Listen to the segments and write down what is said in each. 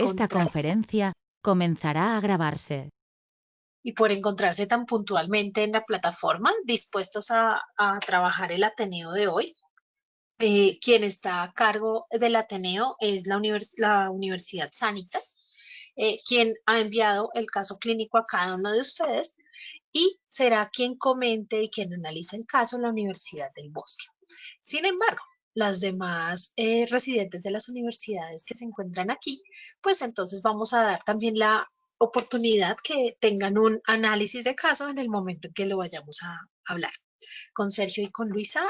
Esta encontrar conferencia comenzará a grabarse. y por encontrarse tan puntualmente en la plataforma, dispuestos a trabajar el Ateneo de hoy. Quien está a cargo del Ateneo es la Universidad Sanitas, quien ha enviado el caso clínico a cada uno de ustedes y será quien comente y quien analice el caso en la Universidad del Bosque. Sin embargo, las demás residentes de las universidades que se encuentran aquí, pues entonces vamos a dar también la oportunidad que tengan un análisis de caso en el momento en que lo vayamos a hablar. Con Sergio y con Luisa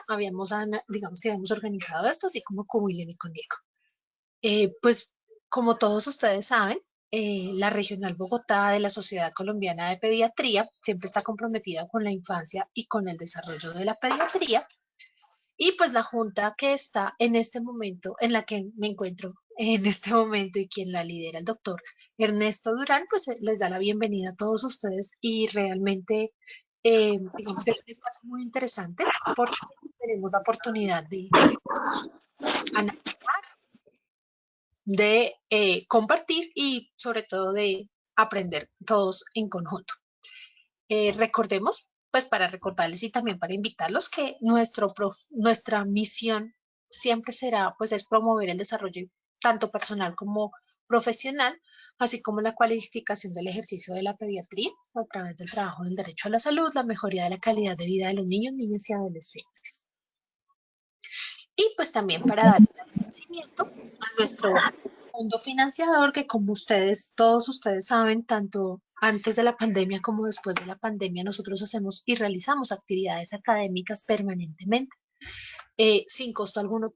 digamos que habíamos organizado esto, así como con William y con Diego. Pues como todos ustedes saben, la Regional Bogotá de la Sociedad Colombiana de Pediatría siempre está comprometida con la infancia y con el desarrollo de la pediatría. Y pues la junta que está en este momento, en la que me encuentro en este momento y quien la lidera, el doctor Ernesto Durán, pues les da la bienvenida a todos ustedes y realmente, digamos que es un espacio muy interesante porque tenemos la oportunidad de analizar, de compartir y sobre todo de aprender todos en conjunto. Recordemos, pues para recordarles y también para invitarlos que nuestra misión siempre será, pues es promover el desarrollo tanto personal como profesional, así como la cualificación del ejercicio de la pediatría a través del trabajo del derecho a la salud, la mejoría de la calidad de vida de los niños, niñas y adolescentes. Y pues también para dar agradecimiento a nuestro fondo financiador que como todos ustedes saben, tanto antes de la pandemia como después de la pandemia, nosotros hacemos y realizamos actividades académicas permanentemente, sin costo alguno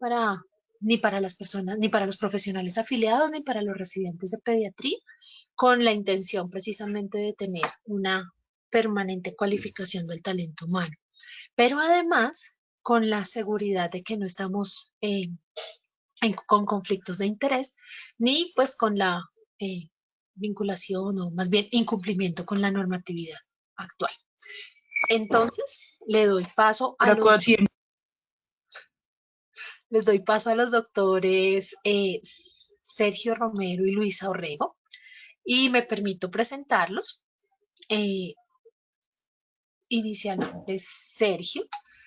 ni para las personas, ni para los profesionales afiliados, ni para los residentes de pediatría, con la intención precisamente de tener una permanente cualificación del talento humano. Pero además, con la seguridad de que no estamos con conflictos de interés, ni pues con la vinculación o más bien incumplimiento con la normatividad actual. Entonces, les doy paso a los doctores Sergio Romero y Luisa Orrego y me permito presentarlos. Inicialmente es Sergio.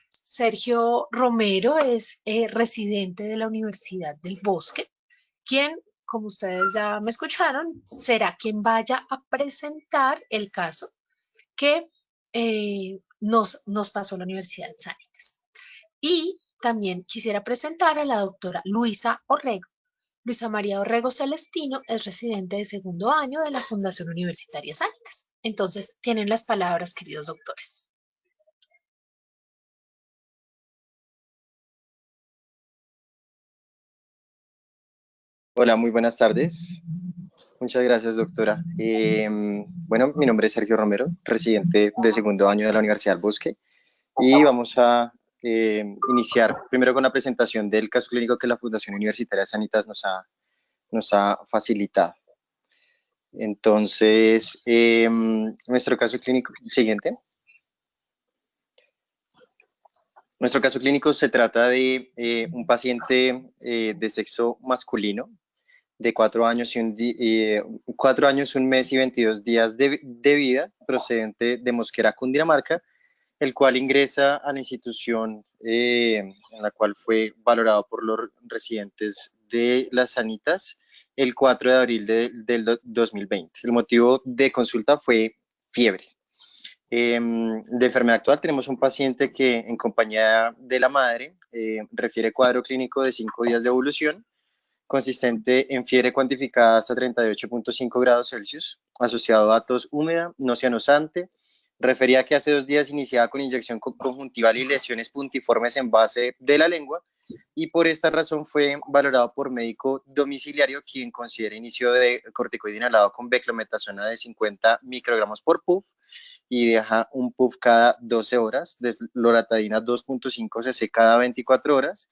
Sergio Romero es residente de la Universidad del Bosque, quien, como ustedes ya me escucharon, será quien vaya a presentar el caso que nos pasó la Universidad de Sanitas. Y también quisiera presentar a la doctora Luisa Orrego. Luisa María Orrego Celestino es residente de segundo año de la Fundación Universitaria Sanitas. Entonces, tienen las palabras, queridos doctores. Hola, muy buenas tardes. Muchas gracias, doctora. Bueno, mi nombre es Sergio Romero, residente de segundo año de la Universidad del Bosque, y vamos a iniciar primero con la presentación del caso clínico que la Fundación Universitaria de Sanitas nos ha facilitado. Entonces, nuestro caso clínico siguiente. Nuestro caso clínico se trata de un paciente de sexo masculino, de 4 años, 4 años, 1 mes y 22 días de vida, procedente de Mosquera, Cundinamarca, el cual ingresa a la institución en la cual fue valorado por los residentes de las Sanitas el 4 de abril del 2020. El motivo de consulta fue fiebre. De enfermedad actual tenemos un paciente que en compañía de la madre refiere cuadro clínico de 5 días de evolución, consistente en fiebre cuantificada hasta 38.5 grados Celsius, asociado a tos húmeda, no cianosante. Refería que hace 2 días iniciaba con inyección conjuntival y lesiones puntiformes en base de la lengua, y por esta razón fue valorado por médico domiciliario, quien considera inicio de corticoide inhalado con beclometasona de 50 microgramos por puff y deja un puff cada 12 horas, desloratadina 2.5 cc cada 24 horas,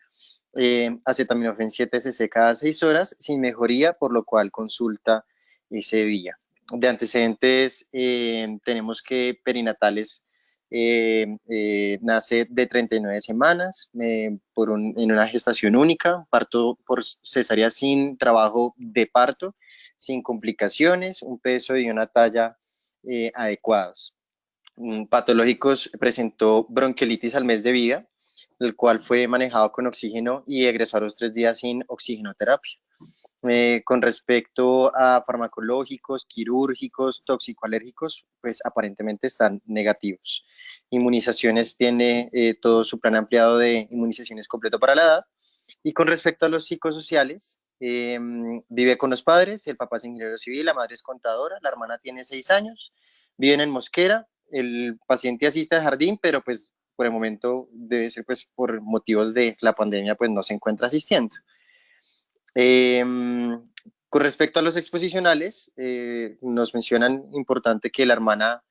acetaminofén 7 cc cada 6 horas, sin mejoría, por lo cual consulta ese día. De antecedentes tenemos que perinatales nace de 39 semanas en una gestación única, parto por cesárea sin trabajo de parto, sin complicaciones, un peso y una talla adecuados. Patológicos, presentó bronquiolitis al mes de vida, el cual fue manejado con oxígeno y egresó a los 3 días sin oxigenoterapia. Con respecto a farmacológicos, quirúrgicos, toxicoalérgicos, pues aparentemente están negativos. Inmunizaciones, tiene todo su plan ampliado de inmunizaciones completo para la edad. Y con respecto a los psicosociales, vive con los padres, el papá es ingeniero civil, la madre es contadora, la hermana tiene 6 años, viven en Mosquera, el paciente asiste al jardín, pero pues por el momento debe ser pues por motivos de la pandemia pues no se encuentra asistiendo. Con respecto a los exposicionales, nos mencionan importante que la hermana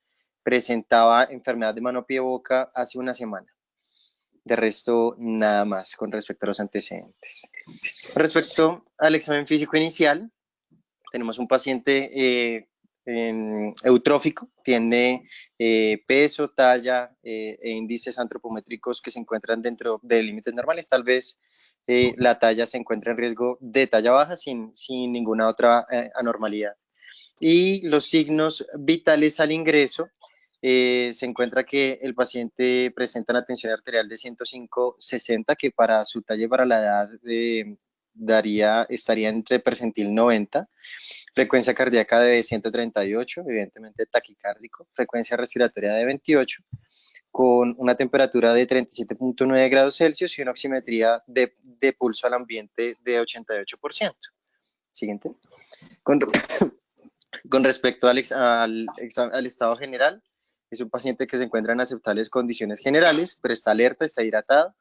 presentaba enfermedad de mano, pie, boca hace una semana. De resto, nada más con respecto a los antecedentes. Con respecto al examen físico inicial, tenemos un paciente eutrófico, tiene peso, talla e índices antropométricos que se encuentran dentro de límites normales. Tal vez la talla se encuentra en riesgo de talla baja sin ninguna otra anormalidad. Y los signos vitales al ingreso, se encuentra que el paciente presenta una tensión arterial de 105/60, que para su talla y para la edad estaría entre percentil 90, frecuencia cardíaca de 138, evidentemente taquicárdico, frecuencia respiratoria de 28, con una temperatura de 37.9 grados Celsius y una oximetría de pulso al ambiente de 88%. Siguiente. Con respecto al estado general, es un paciente que se encuentra en aceptables condiciones generales, pero está alerta, está hidratado,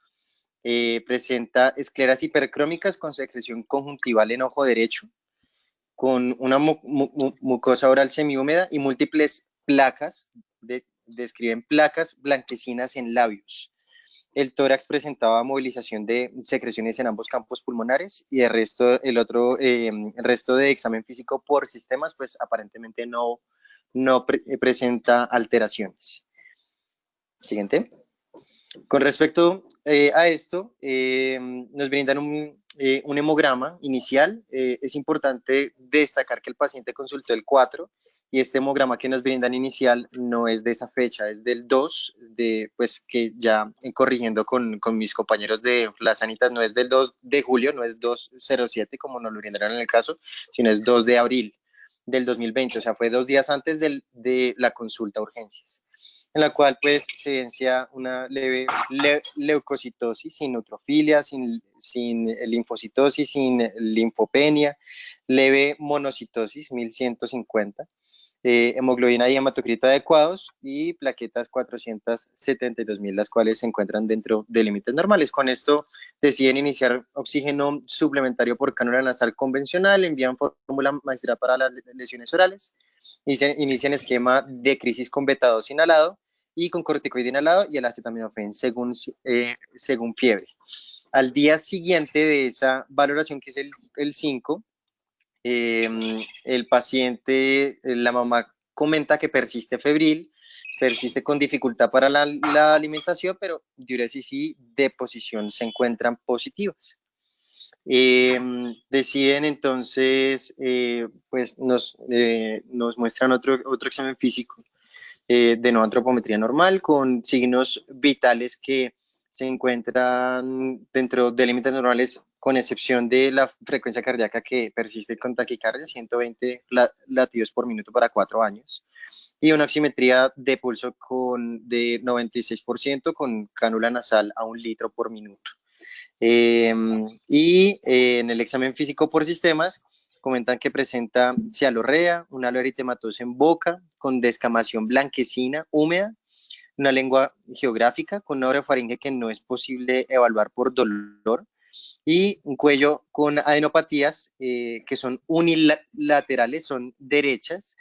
presenta escleras hipercrómicas con secreción conjuntival en ojo derecho, con una mucosa oral semihúmeda y múltiples placas, describen placas blanquecinas en labios. El tórax presentaba movilización de secreciones en ambos campos pulmonares y el resto de examen físico por sistemas, pues aparentemente no presenta alteraciones. Siguiente. Con respecto a esto, nos brindan un hemograma inicial. Es importante destacar que el paciente consultó el 4 y este hemograma que nos brindan inicial no es de esa fecha, es del 2, pues que ya corrigiendo con mis compañeros de las sanitas, no es del 2 de julio, no es 2/07 como nos lo brindaron en el caso, sino es 2 de abril del 2020, o sea, fue 2 días antes de la consulta a urgencias, en la cual pues se evidencia una leve leucocitosis, sin neutrofilia, sin linfocitosis, sin linfopenia, leve monocitosis, 1150, hemoglobina y hematocrito adecuados y plaquetas 472.000, las cuales se encuentran dentro de límites normales. Con esto deciden iniciar oxígeno suplementario por cánula nasal convencional, envían fórmula magistral para las lesiones orales, inician esquema de crisis con beta-2 inhalado y con corticoide inhalado y el acetaminofén según fiebre. Al día siguiente de esa valoración, que es el 5, el paciente, la mamá comenta que persiste febril, persiste con dificultad para la alimentación, pero diuresis y deposición se encuentran positivas. Deciden entonces, pues nos muestran otro examen físico de no antropometría normal con signos vitales que se encuentran dentro de límites normales, con excepción de la frecuencia cardíaca que persiste con taquicardia, 120 latidos por minuto para 4 años, y una oximetría de pulso de 96% con cánula nasal a 1 litro por minuto. En el examen físico por sistemas, comentan que presenta cialorrea, una halo eritematoso en boca, con descamación blanquecina, húmeda, una lengua geográfica con una orofaringe que no es posible evaluar por dolor, y un cuello con adenopatías que son unilaterales, son derechas,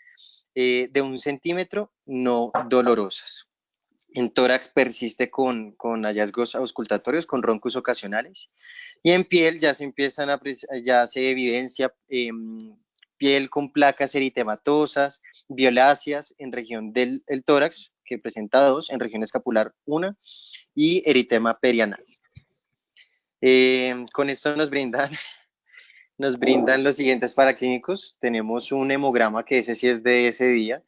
de 1 centímetro, no dolorosas. En tórax persiste con hallazgos auscultatorios, con roncos ocasionales, y en piel ya se evidencia piel con placas eritematosas, violáceas en región del tórax, que presenta 2, en región escapular 1 y eritema perianal. Con esto nos brindan los siguientes paraclínicos. Tenemos un hemograma que ese sí es de ese día,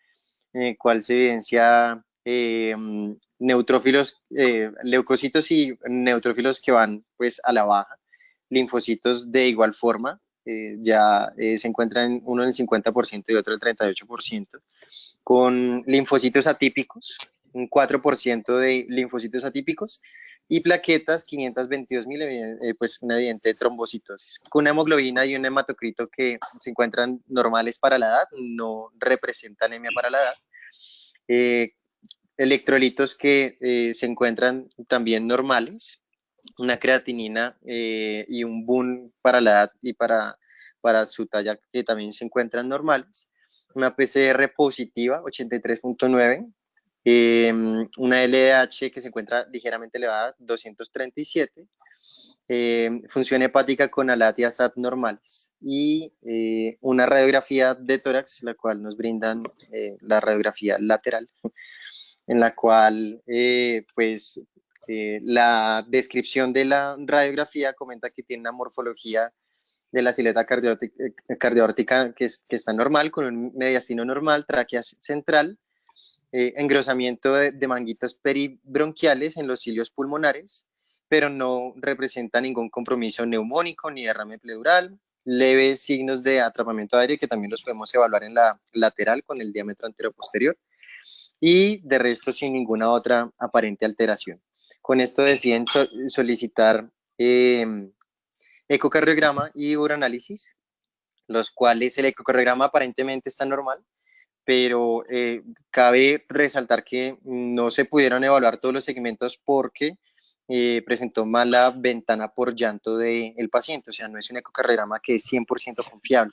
en el cual se evidencia neutrófilos, leucocitos y neutrófilos que van pues a la baja, linfocitos de igual forma, se encuentran uno en el 50% y otro en el 38%, con linfocitos atípicos, un 4% de linfocitos atípicos, y plaquetas 522.000, pues una evidente trombocitosis, con una hemoglobina y un hematocrito que se encuentran normales para la edad, no representan anemia para la edad. Electrolitos que se encuentran también normales, una creatinina y un BUN para la edad y para su talla que también se encuentran normales, una PCR positiva 83.9, una LDH que se encuentra ligeramente elevada 237, función hepática con ALAT y ASAT normales y una radiografía de tórax, la cual nos brindan la radiografía lateral, en la cual la descripción de la radiografía comenta que tiene una morfología de la sileta cardiaórtica que está normal, con un mediastino normal, tráquea central, engrosamiento de manguitos peribronquiales en los cilios pulmonares, pero no representa ningún compromiso neumónico ni derrame pleural, leves signos de atrapamiento de aire que también los podemos evaluar en la lateral con el diámetro anteroposterior, y de resto sin ninguna otra aparente alteración. Con esto deciden solicitar ecocardiograma y uranálisis, los cuales el ecocardiograma aparentemente está normal, pero cabe resaltar que no se pudieron evaluar todos los segmentos porque presentó mala ventana por llanto del paciente, o sea, no es un ecocardiograma que es 100% confiable.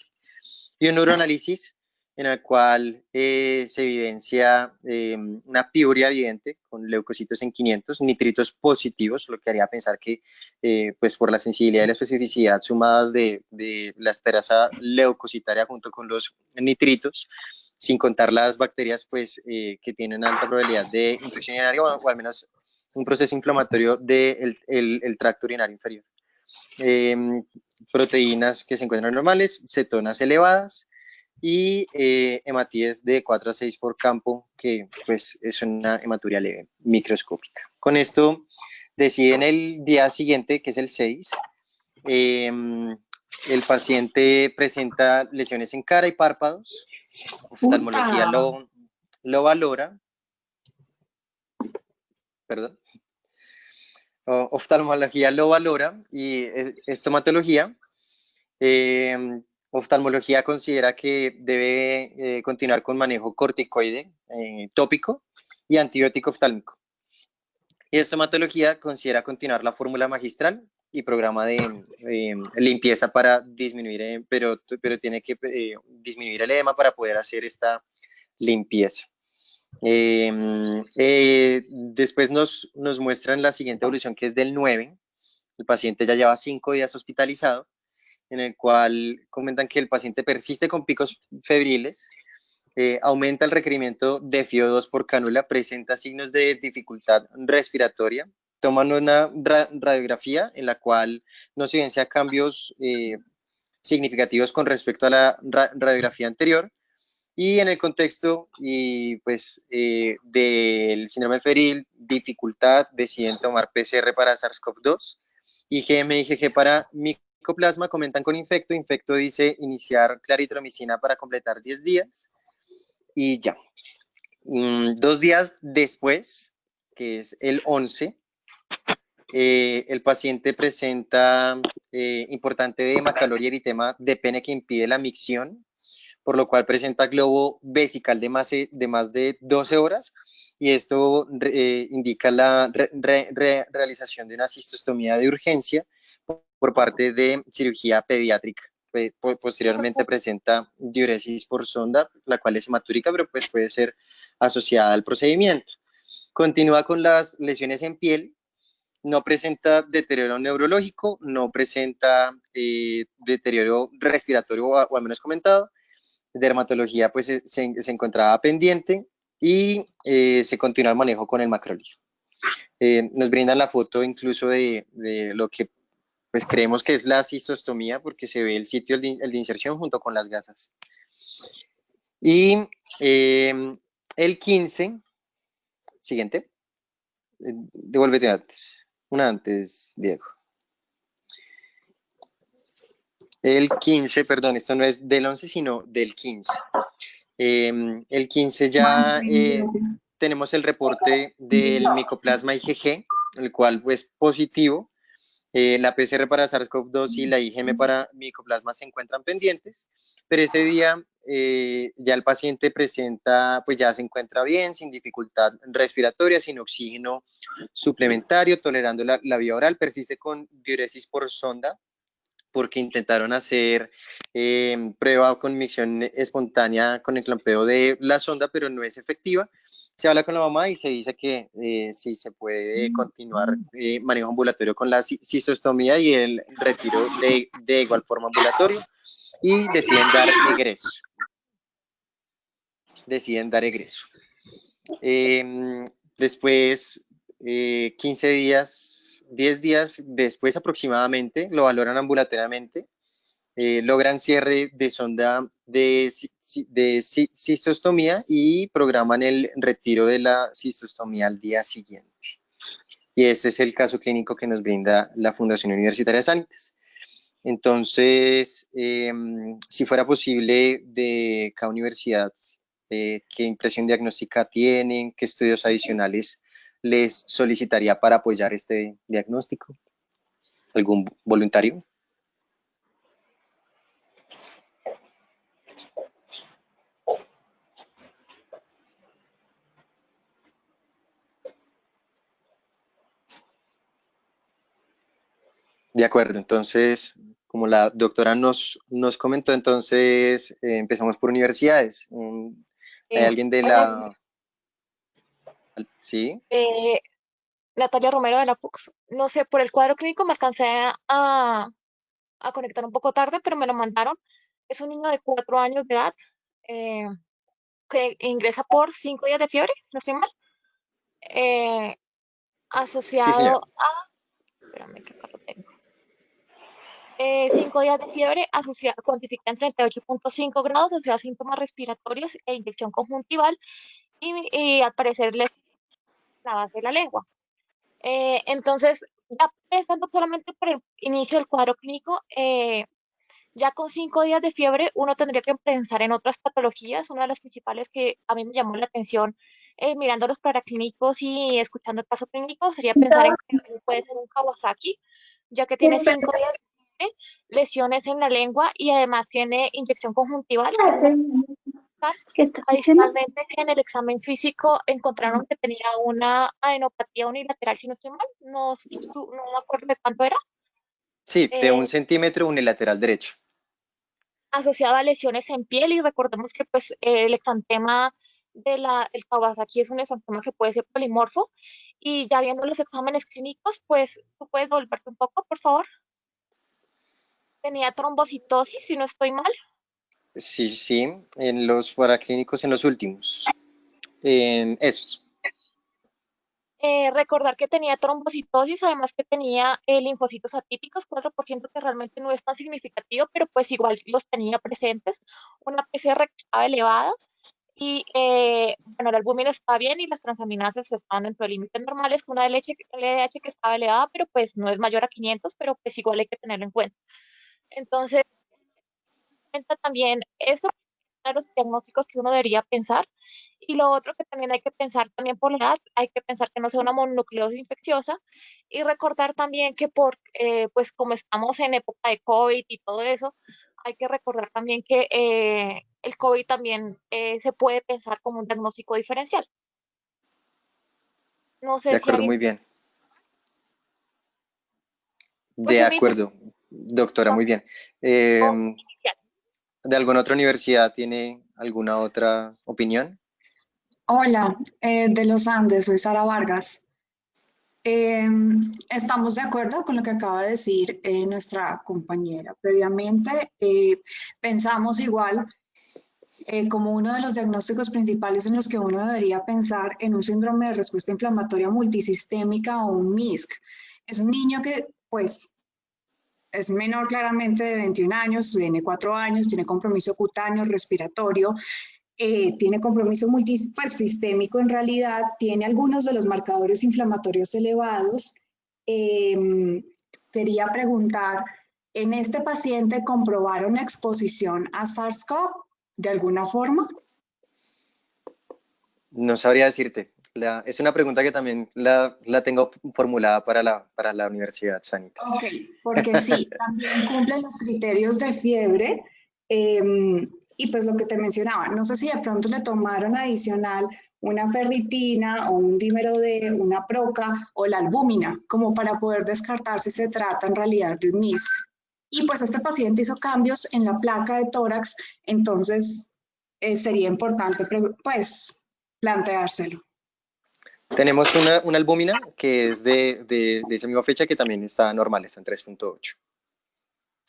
Y un neuroanálisis en el cual se evidencia una piuria evidente con leucocitos en 500, nitritos positivos, lo que haría pensar que pues por la sensibilidad y la especificidad sumadas de la esterasa leucocitaria junto con los nitritos, sin contar las bacterias pues, que tienen alta probabilidad de infección urinaria o al menos un proceso inflamatorio del tracto urinario inferior. Proteínas que se encuentran normales, cetonas elevadas y hematíes de 4 a 6 por campo, que pues es una hematuria leve microscópica. Con esto deciden el día siguiente, que es el 6, el paciente presenta lesiones en cara y párpados, oftalmología lo valora, perdón, oftalmología lo valora y estomatología. Oftalmología considera que debe continuar con manejo corticoide tópico y antibiótico oftálmico. Y estomatología considera continuar la fórmula magistral y programa de limpieza para disminuir, pero tiene que disminuir el edema para poder hacer esta limpieza. Después nos muestran la siguiente evolución, que es del 9. El paciente ya lleva 5 días hospitalizado, en el cual comentan que el paciente persiste con picos febriles, aumenta el requerimiento de FiO2 por cánula, presenta signos de dificultad respiratoria, toman una radiografía en la cual no se evidencia cambios significativos con respecto a la radiografía anterior, y en el contexto del síndrome febril, dificultad, deciden tomar PCR para SARS-CoV-2 y IgM y IgG para micoplasma, comentan con infecto dice iniciar claritromicina para completar 10 días y ya. 2 días después, que es el 11, el paciente presenta importante edema, calor y eritema de pene que impide la micción, por lo cual presenta globo vesical de más de 12 horas, y esto indica la realización de una cistostomía de urgencia por parte de cirugía pediátrica. Posteriormente presenta diuresis por sonda, la cual es hematúrica, pero pues puede ser asociada al procedimiento. Continúa con las lesiones en piel, no presenta deterioro neurológico, no presenta deterioro respiratorio o al menos comentado. Dermatología pues se encontraba pendiente y se continúa el manejo con el macrolio. Nos brindan la foto incluso de lo que pues creemos que es la cistostomía, porque se ve el sitio el de inserción junto con las gasas. Y el 15, siguiente, devuélvete antes, una antes, Diego. El 15, perdón, esto no es del 11, sino del 15. El 15 ya tenemos el reporte del micoplasma IgG, el cual pues positivo. La PCR para SARS-CoV-2 y la IgM para micoplasma se encuentran pendientes, pero ese día ya el paciente presenta, pues ya se encuentra bien, sin dificultad respiratoria, sin oxígeno suplementario, tolerando la vía oral, persiste con diuresis por sonda, porque intentaron hacer prueba con micción espontánea con el clampeo de la sonda, pero no es efectiva. Se habla con la mamá y se dice que sí se puede continuar manejo ambulatorio con la cistostomía y el retiro de igual forma ambulatorio, y deciden dar egreso. Después, 15 días, 10 días después aproximadamente, lo valoran ambulatoriamente, logran cierre de sonda de cistostomía y programan el retiro de la cistostomía al día siguiente. Y ese es el caso clínico que nos brinda la Fundación Universitaria Sanitas. Entonces, si fuera posible, de cada universidad, ¿qué impresión diagnóstica tienen? ¿Qué estudios adicionales les solicitaría para apoyar este diagnóstico? ¿Algún voluntario? De acuerdo, entonces, como la doctora nos comentó, entonces empezamos por universidades. ¿Hay alguien de la... Sí? Natalia Romero de la FUCS. No sé, por el cuadro clínico me alcancé a conectar un poco tarde, pero me lo mandaron. Es un niño de 4 años de edad eh, que ingresa por 5 días de fiebre, si no estoy mal, Sí, señora. asociado a, espérame que acá lo tengo. 5 días de fiebre cuantificada en 38.5 grados, asociado a síntomas respiratorios e inyección conjuntival y al parecer la base de la lengua. Entonces, ya pensando solamente por el inicio del cuadro clínico, ya con 5 días de fiebre uno tendría que pensar en otras patologías. Una de las principales que a mí me llamó la atención mirando los paraclínicos y escuchando el caso clínico sería pensar en que puede ser un Kawasaki, ya que tiene 5 días de fiebre, lesiones en la lengua y además tiene inyección conjuntival. Adicionalmente, que en el examen físico encontraron que tenía una adenopatía unilateral, si no estoy mal, no me acuerdo de cuánto era, Sí, de 1 eh, centímetro unilateral derecho. asociado a lesiones en piel y recordemos que pues el exantema el Kawasaki es un exantema que puede ser polimorfo y ya viendo los exámenes clínicos, pues tú puedes volverte un poco, por favor. Tenía trombocitosis, si no estoy mal. Sí, sí, en los paraclínicos, en los últimos. En esos. Recordar que tenía trombocitosis, además que tenía linfocitos atípicos, 4% que realmente no es tan significativo, pero pues igual los tenía presentes, una PCR que estaba elevada y bueno, el albúmina estaba bien y las transaminasas estaban dentro de límites normales, con una LDH que estaba elevada, pero pues no es mayor a 500, pero pues igual hay que tenerlo en cuenta. Entonces, cuenta también esto de los diagnósticos que uno debería pensar. Y lo otro que también hay que pensar también por la edad, hay que pensar que no sea una mononucleosis infecciosa y recordar también que pues como estamos en época de COVID y todo eso, hay que recordar también que el COVID también se puede pensar como un diagnóstico diferencial. No De sé si acuerdo, alguien... muy bien. Pues De en mi acuerdo, doctora, muy bien. inicial. ¿De alguna otra universidad tiene alguna otra opinión? Hola, de los Andes, soy Sara Vargas. Estamos de acuerdo con lo que acaba de decir nuestra compañera previamente. Pensamos igual como uno de los diagnósticos principales en los que uno debería pensar en un síndrome de respuesta inflamatoria multisistémica o un MISC. Es un niño que, pues, es menor claramente de 21 años, tiene 4 años, tiene compromiso cutáneo, respiratorio, tiene compromiso multisistémico en realidad, tiene algunos de los marcadores inflamatorios elevados. Quería preguntar, ¿en este paciente comprobaron exposición a SARS-CoV de alguna forma? No sabría decirte. Es una pregunta que también la tengo formulada para la Universidad Sanitas. Ok, porque sí, también cumplen los criterios de fiebre. Y pues lo que te mencionaba, no sé si de pronto le tomaron adicional una ferritina o un dímero D, una proca o la albúmina, como para poder descartar si se trata en realidad de un MISC. Y pues este paciente hizo cambios en la placa de tórax, entonces sería importante pues planteárselo. Tenemos una albúmina que es de esa misma fecha que también está normal, está en 3.8.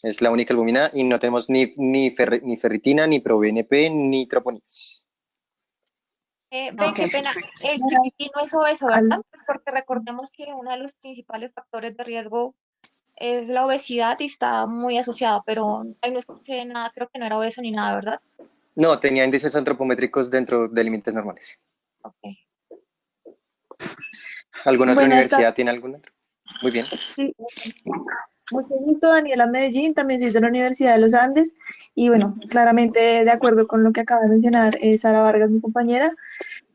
Es la única albúmina y no tenemos ni ferritina, ni pro-BNP, ni troponinas. Ve, qué pena, el chiquitino es obeso, ¿verdad? Pues porque recordemos que uno de los principales factores de riesgo es la obesidad y está muy asociado, pero ahí no escuché nada, creo que no era obeso ni nada, ¿verdad? No, tenía índices antropométricos dentro de límites normales. Ok. ¿Alguna otra Buenas universidad tiene alguna? Muy bien. tardes. Mucho gusto, Daniela Medellín, también soy de la Universidad de los Andes y bueno, claramente de acuerdo con lo que acaba de mencionar Sara Vargas, mi compañera.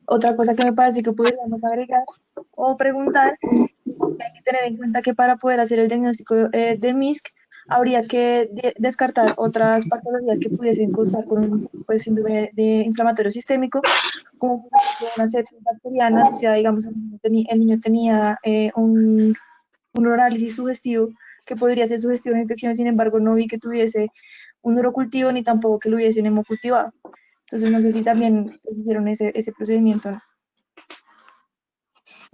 Otra cosa que me parece que podríamos agregar o preguntar, hay que tener en cuenta que para poder hacer el diagnóstico de MISC habría que descartar otras patologías que pudiesen causar con un pues, síndrome de inflamatorio sistémico, como por ejemplo una sepsis bacteriana asociada, digamos, el niño tenía un uroanálisis sugestivo que podría ser sugestivo de infección, sin embargo no vi que tuviese un urocultivo ni tampoco que lo hubiesen hemocultivado. Entonces no sé si también hicieron ese procedimiento, ¿no?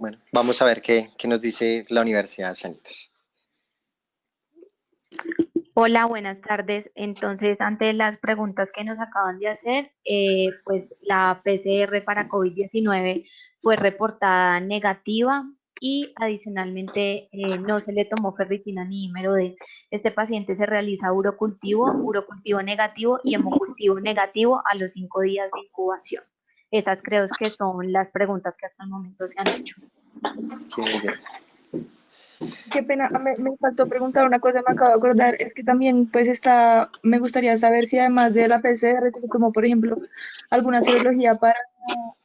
Bueno, vamos a ver qué nos dice la Universidad de Sanitas. Hola, buenas tardes. Entonces, ante las preguntas que nos acaban de hacer, pues la PCR para COVID-19 fue reportada negativa y adicionalmente no se le tomó ferritina ni dímero D. Este paciente se realiza urocultivo negativo y hemocultivo negativo a los 5 días de incubación. Esas creo que son las preguntas que hasta el momento se han hecho. Sí, muy bien. Qué pena, me faltó preguntar una cosa, me acabo de acordar, es que también pues me gustaría saber si además de la PCR se le tomó, por ejemplo, alguna serología para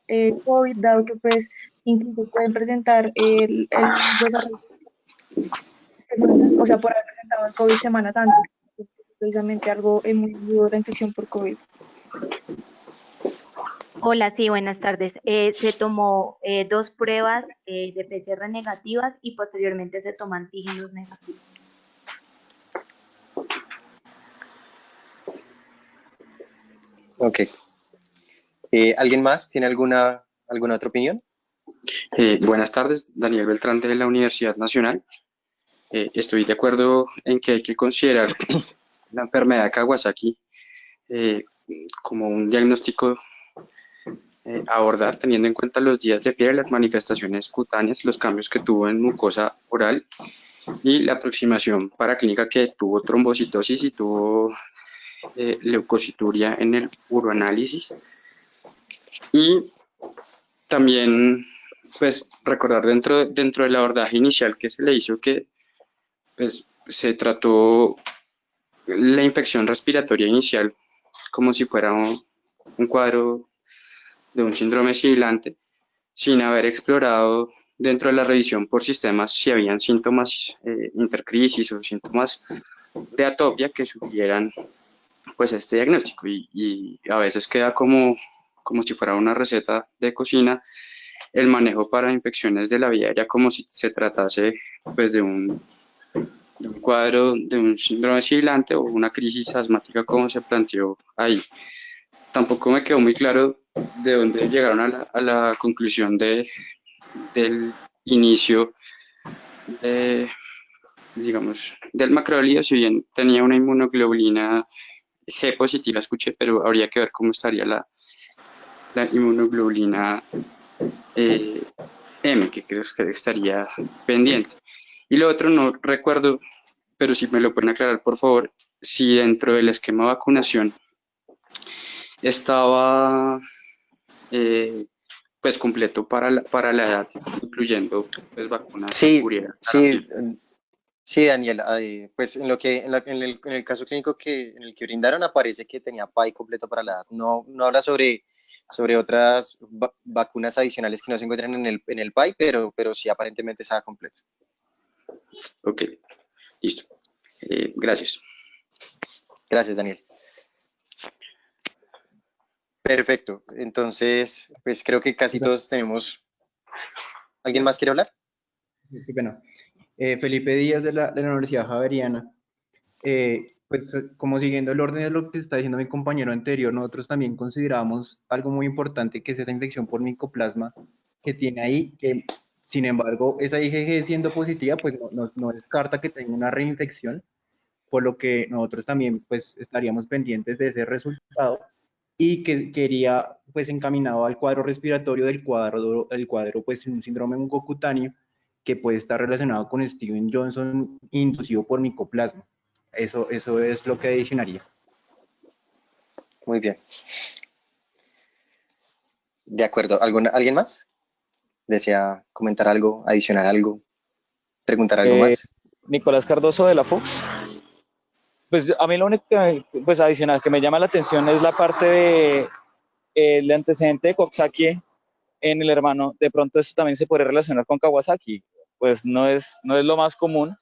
COVID, dado que pues incluso pueden presentar el desarrollo, o sea, por haber presentado el COVID semanas antes, precisamente algo muy duro, la infección por COVID. Hola, sí, buenas tardes. Se tomó 2 pruebas de PCR negativas y posteriormente se toman antígenos negativos. Ok. ¿Alguien más tiene alguna otra opinión? Buenas tardes, Daniel Beltrán de la Universidad Nacional. Estoy de acuerdo en que hay que considerar la enfermedad de Kawasaki como un diagnóstico a abordar teniendo en cuenta los días de fiebre, las manifestaciones cutáneas, los cambios que tuvo en mucosa oral y la aproximación paraclínica que tuvo trombocitosis y tuvo leucocituria en el uroanálisis. Y también pues recordar dentro del abordaje inicial que se le hizo que pues se trató la infección respiratoria inicial como si fuera un cuadro de un síndrome sibilante, sin haber explorado dentro de la revisión por sistemas si habían síntomas intercrisis o síntomas de atopia que sugieran pues este diagnóstico y a veces queda como si fuera una receta de cocina el manejo para infecciones de la vía aérea como si se tratase pues de un cuadro de un síndrome sibilante o una crisis asmática como se planteó ahí. Tampoco me quedó muy claro de dónde llegaron a la conclusión del inicio digamos, del macrolídeo, si bien tenía una inmunoglobulina G positiva escuché, pero habría que ver cómo estaría la inmunoglobulina M, que creo que estaría pendiente. Y lo otro no recuerdo, pero si me lo pueden aclarar, por favor, si dentro del esquema de vacunación estaba pues completo para la edad, incluyendo pues vacunas que Sí, cubrieran sí, sarampión. sí, Daniel, pues en el caso clínico en el que brindaron aparece que tenía PAI completo para la edad. No, no habla sobre otras vacunas adicionales que no se encuentran en el PAI, pero sí aparentemente estaba completo. Ok, listo. Gracias. Gracias, Daniel. Perfecto. Entonces, pues creo que casi todos tenemos. ¿Alguien más quiere hablar? Qué pena. Felipe Díaz de la Universidad Javeriana. Pues como siguiendo el orden de lo que está diciendo mi compañero anterior, nosotros también consideramos algo muy importante que es esa infección por micoplasma que tiene ahí, que sin embargo esa IgG siendo positiva, pues no descarta que tenga una reinfección, por lo que nosotros también pues estaríamos pendientes de ese resultado y que quería pues encaminado al cuadro respiratorio el cuadro pues un síndrome mucocutáneo que puede estar relacionado con Steven Johnson inducido por micoplasma. Eso es lo que adicionaría. Muy bien. De acuerdo. ¿Alguien más? ¿Desea comentar algo, adicionar algo, preguntar algo más? Nicolás Cardoso de la FUX. Pues a mí lo único que, pues adicional que me llama la atención es la parte de el antecedente de Coxsackie en el hermano. De pronto eso también se puede relacionar con Kawasaki. Pues no es lo más común,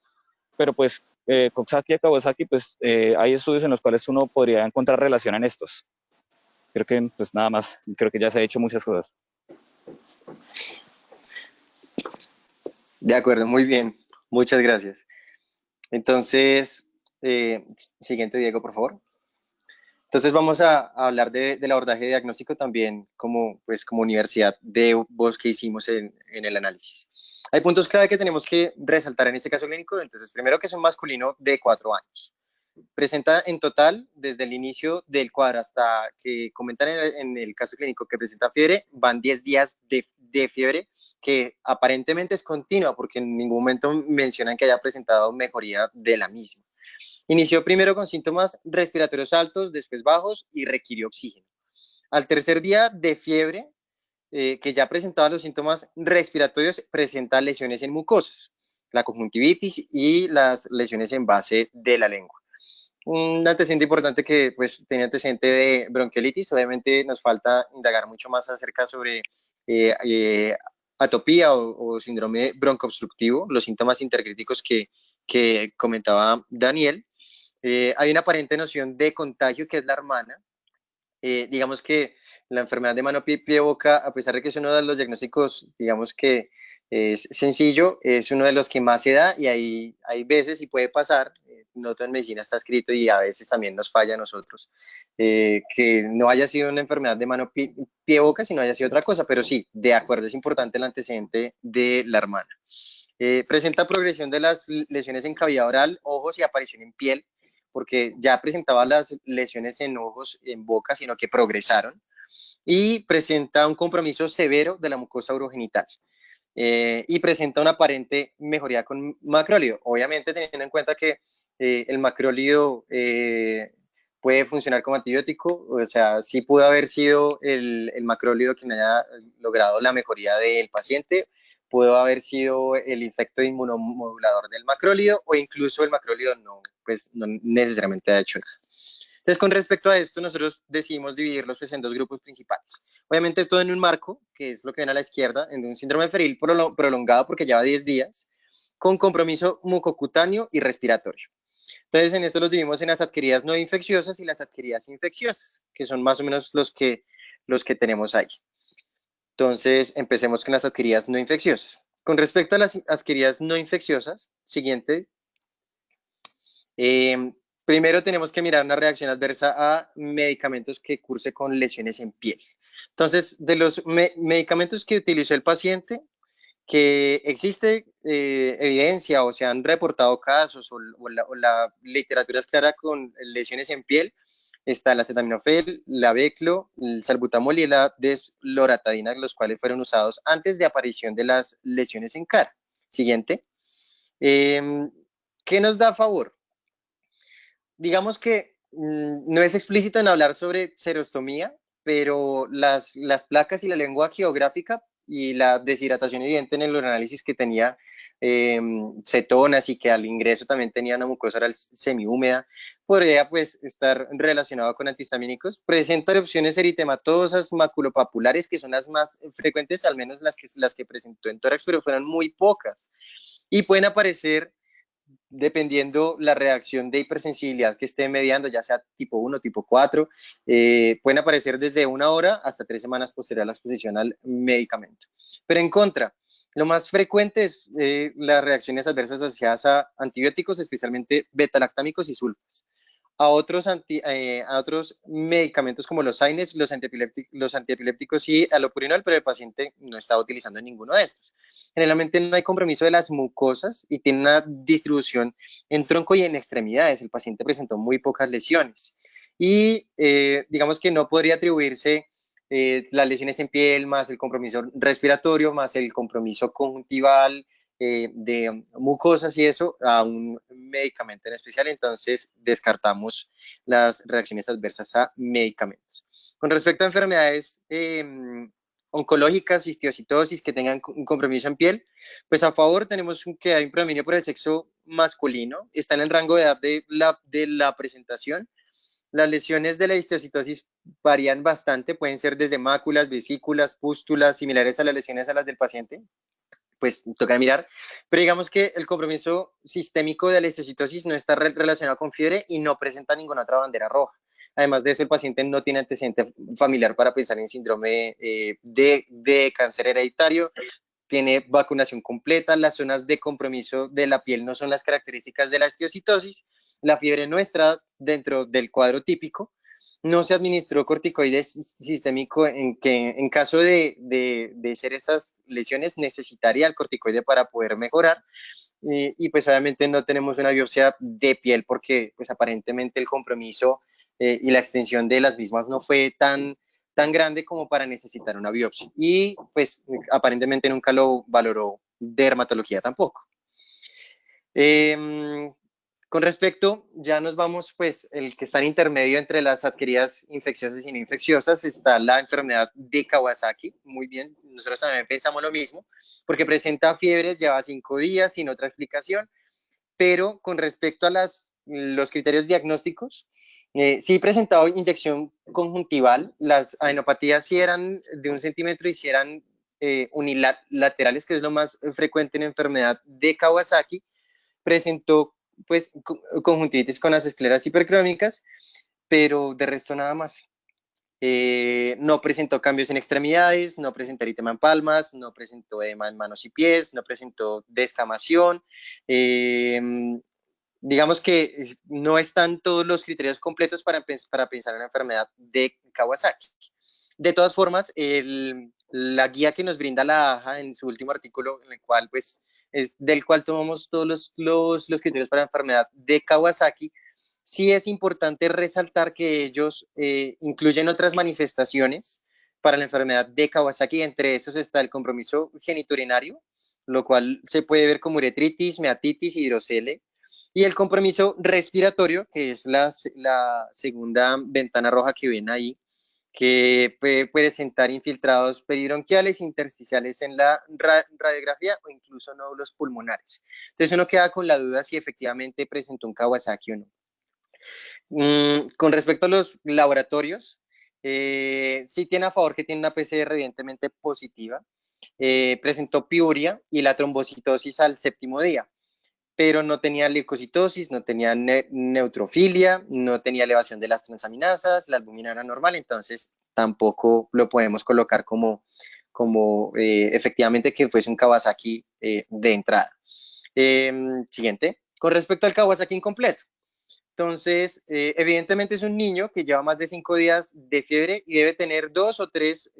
pero pues Coxsackie y Kawasaki, pues hay estudios en los cuales uno podría encontrar relación en estos. Creo que pues nada más, creo que ya se ha hecho muchas cosas. De acuerdo, muy bien. Muchas gracias. Entonces, siguiente, Diego, por favor. Entonces vamos a hablar del abordaje diagnóstico también pues, como universidad de voz que hicimos en el análisis. Hay puntos clave que tenemos que resaltar en este caso clínico. Entonces, primero que es un masculino de 4 años. Presenta en total, desde el inicio del cuadro hasta que comentan en el caso clínico que presenta fiebre, van 10 días de fiebre que aparentemente es continua porque en ningún momento mencionan que haya presentado mejoría de la misma. Inició primero con síntomas respiratorios altos, después bajos y requirió oxígeno. Al tercer día de fiebre, que ya presentaba los síntomas respiratorios, presenta lesiones en mucosas, la conjuntivitis y las lesiones en base de la lengua. Un antecedente importante que pues tenía antecedente de bronquiolitis, obviamente nos falta indagar mucho más acerca sobre atopía o síndrome broncoobstructivo, los síntomas intercríticos que comentaba Daniel. Hay una aparente noción de contagio que es la hermana. Digamos que la enfermedad de mano, pie, boca, a pesar de que es uno de los diagnósticos, digamos que es sencillo, es uno de los que más se da y hay veces y puede pasar, no todo en medicina está escrito y a veces también nos falla a nosotros, que no haya sido una enfermedad de mano, pie, boca, sino haya sido otra cosa, pero sí, de acuerdo, es importante el antecedente de la hermana. Presenta progresión de las lesiones en cavidad oral, ojos y aparición en piel, porque ya presentaba las lesiones en ojos, en boca, sino que progresaron, y presenta un compromiso severo de la mucosa urogenital. Y presenta una aparente mejoría con macrólido, obviamente teniendo en cuenta que el macrólido puede funcionar como antibiótico, o sea, sí pudo haber sido el macrólido quien haya logrado la mejoría del paciente, pudo haber sido el efecto inmunomodulador del macrólido o incluso el macrólido no necesariamente ha hecho nada. Entonces, con respecto a esto, nosotros decidimos dividirlos pues, en dos grupos principales. Obviamente todo en un marco, que es lo que ven a la izquierda, en un síndrome febril prolongado porque lleva 10 días, con compromiso mucocutáneo y respiratorio. Entonces, en esto los dividimos en las adquiridas no infecciosas y las adquiridas infecciosas, que son más o menos los que tenemos ahí. Entonces, empecemos con las adquiridas no infecciosas. Con respecto a las adquiridas no infecciosas, siguiente. Primero tenemos que mirar una reacción adversa a medicamentos que curse con lesiones en piel. Entonces, de los medicamentos que utilizó el paciente, que existe evidencia o se han reportado casos o la literatura es clara con lesiones en piel, está el acetaminofén, la beclo, el salbutamol y la desloratadina, los cuales fueron usados antes de aparición de las lesiones en cara. Siguiente. ¿Qué nos da a favor? Digamos que no es explícito en hablar sobre xerostomía, pero las placas y la lengua geográfica y la deshidratación evidente en el análisis que tenía cetonas y que al ingreso también tenía una mucosa oral semihúmeda, podría pues estar relacionado con antihistamínicos. Presenta erupciones eritematosas, maculopapulares, que son las más frecuentes, al menos las que presentó en tórax, pero fueron muy pocas. Y pueden aparecer dependiendo la reacción de hipersensibilidad que esté mediando, ya sea tipo 1, tipo 4, pueden aparecer desde 1 hora hasta 3 semanas posterior a la exposición al medicamento. Pero en contra, lo más frecuente es las reacciones adversas asociadas a antibióticos, especialmente betalactámicos y sulfas. A otros medicamentos como los AINES, los antiepilépticos y alopurinol, pero el paciente no está utilizando ninguno de estos. Generalmente no hay compromiso de las mucosas y tiene una distribución en tronco y en extremidades. El paciente presentó muy pocas lesiones y digamos que no podría atribuirse las lesiones en piel más el compromiso respiratorio más el compromiso conjuntival de mucosas y eso a un medicamento en especial, entonces descartamos las reacciones adversas a medicamentos. Con respecto a enfermedades oncológicas, histiocitosis, que tengan un compromiso en piel, pues a favor tenemos que hay un predominio por el sexo masculino, está en el rango de edad de la presentación. Las lesiones de la histiocitosis varían bastante, pueden ser desde máculas, vesículas, pústulas, similares a las lesiones a las del paciente, pues toca mirar, pero digamos que el compromiso sistémico de la histocitosis no está relacionado con fiebre y no presenta ninguna otra bandera roja. Además de eso, el paciente no tiene antecedente familiar para pensar en síndrome de cáncer hereditario, tiene vacunación completa, las zonas de compromiso de la piel no son las características de la histocitosis, la fiebre no está dentro del cuadro típico, no se administró corticoides sistémico en que en caso de ser estas lesiones necesitaría el corticoide para poder mejorar y pues obviamente no tenemos una biopsia de piel porque pues aparentemente el compromiso y la extensión de las mismas no fue tan grande como para necesitar una biopsia y pues aparentemente nunca lo valoró dermatología tampoco. Con respecto, ya nos vamos, pues, el que está en intermedio entre las adquiridas infecciosas y no infecciosas, está la enfermedad de Kawasaki. Muy bien, nosotros también pensamos lo mismo, porque presenta fiebre, lleva 5 días sin otra explicación, pero con respecto a los criterios diagnósticos, sí presentado inyección conjuntival, las adenopatías sí eran de 1 centímetro y sí eran unilaterales, que es lo más frecuente en enfermedad de Kawasaki, presentó pues conjuntivitis con las escleras hipercrónicas, pero de resto nada más. No presentó cambios en extremidades, no presentó eritema en palmas, no presentó edema en manos y pies, no presentó descamación. Digamos que no están todos los criterios completos para pensar en la enfermedad de Kawasaki. De todas formas, la guía que nos brinda la AJA en su último artículo, en el cual pues del cual tomamos todos los criterios para la enfermedad de Kawasaki, sí es importante resaltar que ellos incluyen otras manifestaciones para la enfermedad de Kawasaki, entre esos está el compromiso geniturinario, lo cual se puede ver como uretritis, meatitis, hidrocele, y el compromiso respiratorio, que es la segunda ventana roja que ven ahí, que puede presentar infiltrados peribronquiales, intersticiales en la radiografía o incluso nódulos pulmonares. Entonces uno queda con la duda si efectivamente presentó un Kawasaki o no. Con respecto a los laboratorios, sí tiene a favor que tiene una PCR evidentemente positiva, presentó piuria y la trombocitosis al 7º día, pero no tenía leucocitosis, no tenía neutrofilia, no tenía elevación de las transaminasas, la albúmina era normal, entonces tampoco lo podemos colocar como efectivamente que fuese un Kawasaki de entrada. Siguiente, con respecto al Kawasaki incompleto. Entonces, evidentemente es un niño que lleva más de 5 días de fiebre y debe tener 2 o 3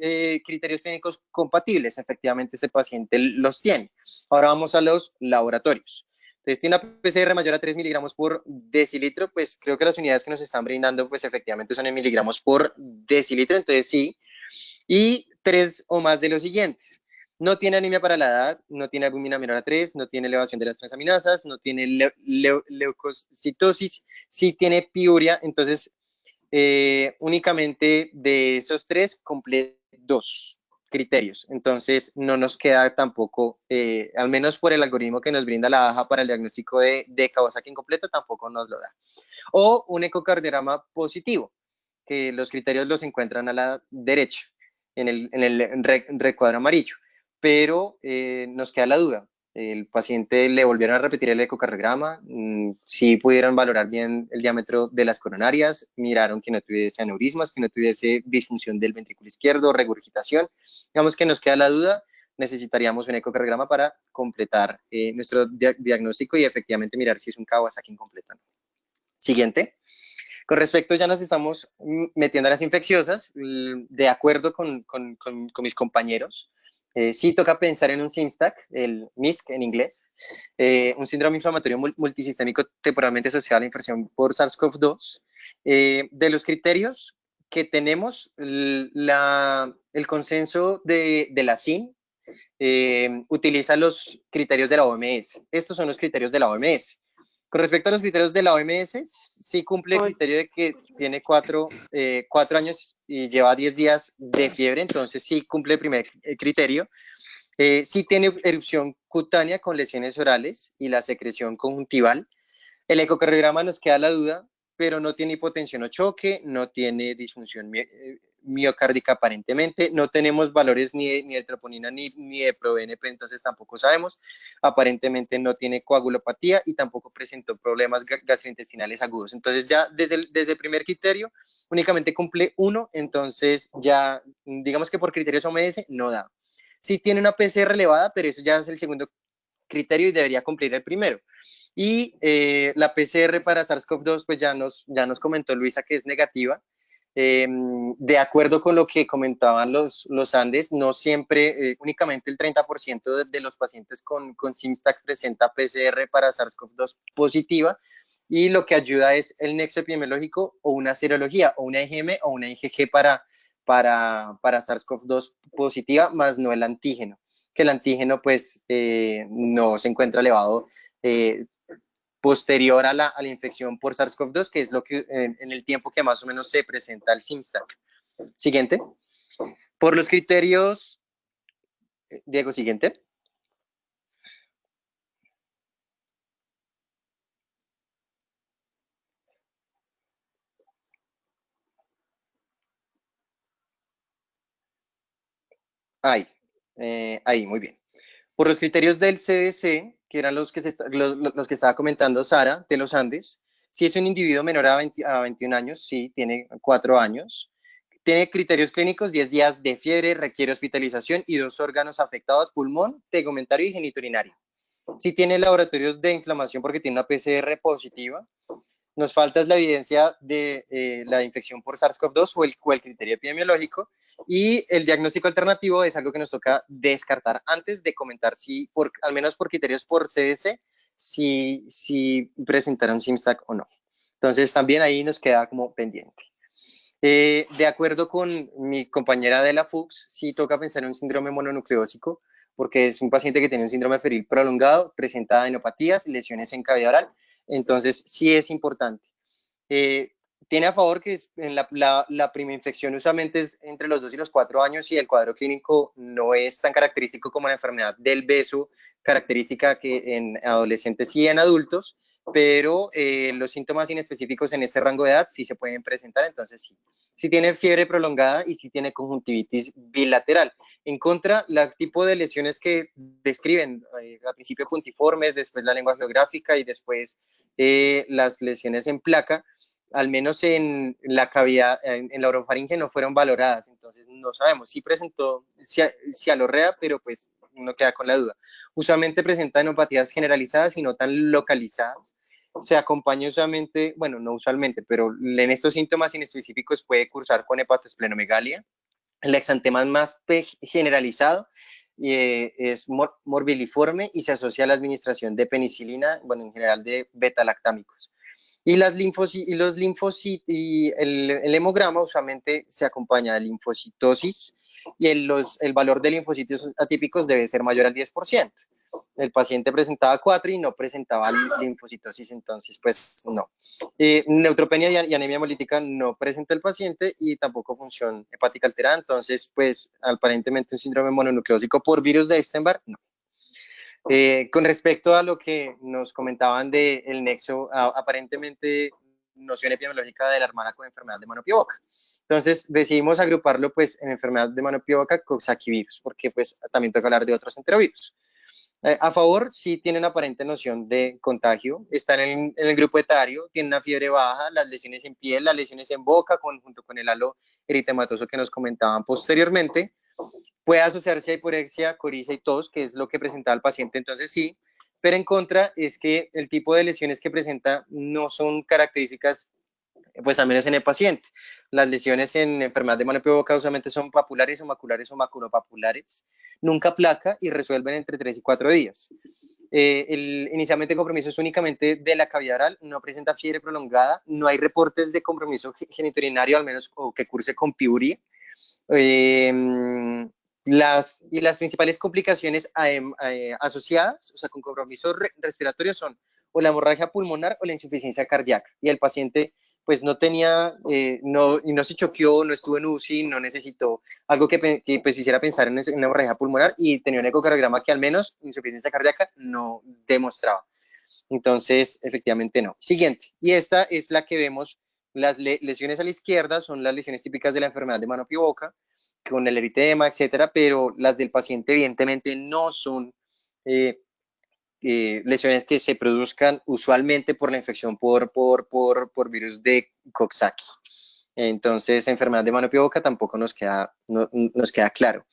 criterios clínicos compatibles. Efectivamente, este paciente los tiene. Ahora vamos a los laboratorios. Entonces, tiene una PCR mayor a 3 miligramos por decilitro, pues creo que las unidades que nos están brindando, pues efectivamente son en miligramos por decilitro, entonces sí. Y 3 o más de los siguientes. No tiene anemia para la edad, no tiene albúmina menor a 3, no tiene elevación de las transaminasas, no tiene leucocitosis, sí tiene piuria, entonces únicamente de esos 3 cumple 2 criterios. Entonces no nos queda tampoco, al menos por el algoritmo que nos brinda la baja para el diagnóstico de Kawasaki incompleto, tampoco nos lo da. O un ecocardiograma positivo, que los criterios los encuentran a la derecha, en el recuadro amarillo. Pero nos queda la duda. El paciente le volvieron a repetir el ecocardiograma, sí pudieron valorar bien el diámetro de las coronarias, miraron que no tuviese aneurismas, que no tuviese disfunción del ventrículo izquierdo, regurgitación. Digamos que nos queda la duda, necesitaríamos un ecocardiograma para completar nuestro diagnóstico y efectivamente mirar si es un Kawasaki incompleto. Siguiente. Con respecto, ya nos estamos metiendo a las infecciosas, de acuerdo con mis compañeros. Sí toca pensar en un SIMSTAC, el MISC en inglés, un síndrome inflamatorio multisistémico temporalmente asociado a la infección por SARS-CoV-2. De los criterios que tenemos, el consenso de la CIN utiliza los criterios de la OMS. Estos son los criterios de la OMS. Con respecto a los criterios de la OMS, sí cumple el criterio de que tiene 4 años y lleva 10 días de fiebre, entonces sí cumple el primer criterio. Sí tiene erupción cutánea con lesiones orales y la secreción conjuntival. El ecocardiograma nos queda la duda, pero no tiene hipotensión o choque, no tiene disfunción miocárdica aparentemente, no tenemos valores ni de troponina ni de proBNP, entonces tampoco sabemos. Aparentemente no tiene coagulopatía y tampoco presentó problemas gastrointestinales agudos. Entonces ya desde el primer criterio únicamente cumple 1, entonces ya digamos que por criterios OMS no da. Sí tiene una PCR elevada, pero eso ya es el segundo criterio y debería cumplir el primero. Y la PCR para SARS-CoV-2, pues ya nos comentó Luisa que es negativa. De acuerdo con lo que comentaban los Andes, no siempre, únicamente el 30% de los pacientes con SIMSTAC presenta PCR para SARS-CoV-2 positiva, y lo que ayuda es el nexo epidemiológico o una serología, o una IgM o una IgG para SARS-CoV-2 positiva, más no el antígeno, que el antígeno pues no se encuentra elevado posterior a la infección por SARS-CoV-2, que es lo que en el tiempo que más o menos se presenta el SIMSTAC. Siguiente. Por los criterios, Diego, siguiente. Ahí, muy bien. Por los criterios del CDC, que eran los que estaba comentando Sara, de los Andes, si es un individuo menor a 21 años, sí, tiene 4 años, tiene criterios clínicos, 10 días de fiebre, requiere hospitalización y 2 órganos afectados, pulmón, tegumentario y genitourinario. Si tiene laboratorios de inflamación porque tiene una PCR positiva, nos falta la evidencia de la infección por SARS-CoV-2 o el criterio epidemiológico, y el diagnóstico alternativo es algo que nos toca descartar antes de comentar si, al menos por criterios por CDC, si presentaron SIMSTAC o no. Entonces también ahí nos queda como pendiente. De acuerdo con mi compañera de la FUCS, sí toca pensar en un síndrome mononucleósico, porque es un paciente que tiene un síndrome febril prolongado, presenta adenopatías, lesiones en cavidad oral, entonces sí es importante. Tiene a favor que en la prima infección usualmente es entre los 2 y los 4 años, y el cuadro clínico no es tan característico como la enfermedad del beso, característica que en adolescentes y en adultos, pero los síntomas inespecíficos en este rango de edad sí se pueden presentar, entonces sí. Sí tiene fiebre prolongada y sí tiene conjuntivitis bilateral. En contra, el tipo de lesiones que describen, al principio puntiformes, después la lengua geográfica y después las lesiones en placa, al menos en la cavidad, en la orofaringe no fueron valoradas, entonces no sabemos. Sí presentó cialorrea, pero pues uno queda con la duda. Usualmente presenta enopatías generalizadas y no tan localizadas. Se acompaña usualmente, bueno, no usualmente, pero en estos síntomas inespecíficos puede cursar con hepatosplenomegalia. El exantema más generalizado es morbilliforme y se asocia a la administración de penicilina, bueno, en general de beta-lactámicos. Y los linfocitos y el hemograma usualmente se acompaña de linfocitosis y el valor de linfocitos atípicos debe ser mayor al 10%. El paciente presentaba 4 y no presentaba linfocitosis, entonces pues no. Neutropenia y anemia hemolítica no presentó el paciente y tampoco función hepática alterada, entonces pues aparentemente un síndrome mononucleósico por virus de Epstein-Barr, no. Con respecto a lo que nos comentaban del nexo, aparentemente noción epidemiológica de la hermana con enfermedad de mano pie boca. Entonces decidimos agruparlo pues en enfermedad de mano pie boca Coxsackie virus, porque pues también toca hablar de otros enterovirus. A favor, sí tienen aparente noción de contagio, están en el grupo etario, tienen una fiebre baja, las lesiones en piel, las lesiones en boca, junto con el halo eritematoso que nos comentaban posteriormente. Puede asociarse a hiporexia, coriza y tos, que es lo que presentaba el paciente, entonces sí, pero en contra es que el tipo de lesiones que presenta no son características, pues al menos en el paciente. Las lesiones en enfermedad de mano pie boca usualmente son papulares o maculares o maculopapulares, nunca placa y resuelven entre 3 y 4 días. Inicialmente el compromiso es únicamente de la cavidad oral, no presenta fiebre prolongada, no hay reportes de compromiso genitourinario, al menos o que curse con piuria. Las principales complicaciones asociadas, o sea, con compromiso respiratorio son o la hemorragia pulmonar o la insuficiencia cardíaca. Y el paciente pues no tenía, no se choqueó, no estuvo en UCI, no necesitó algo que pues hiciera pensar en una hemorragia pulmonar y tenía un ecocardiograma que al menos insuficiencia cardíaca no demostraba. Entonces, efectivamente no. Siguiente, y esta es la que vemos, las lesiones a la izquierda son las lesiones típicas de la enfermedad de mano pie boca, con el eritema, etcétera, pero las del paciente evidentemente no son lesiones que se produzcan usualmente por la infección por virus de Coxsackie. Entonces, enfermedad de mano pie boca tampoco nos queda claro.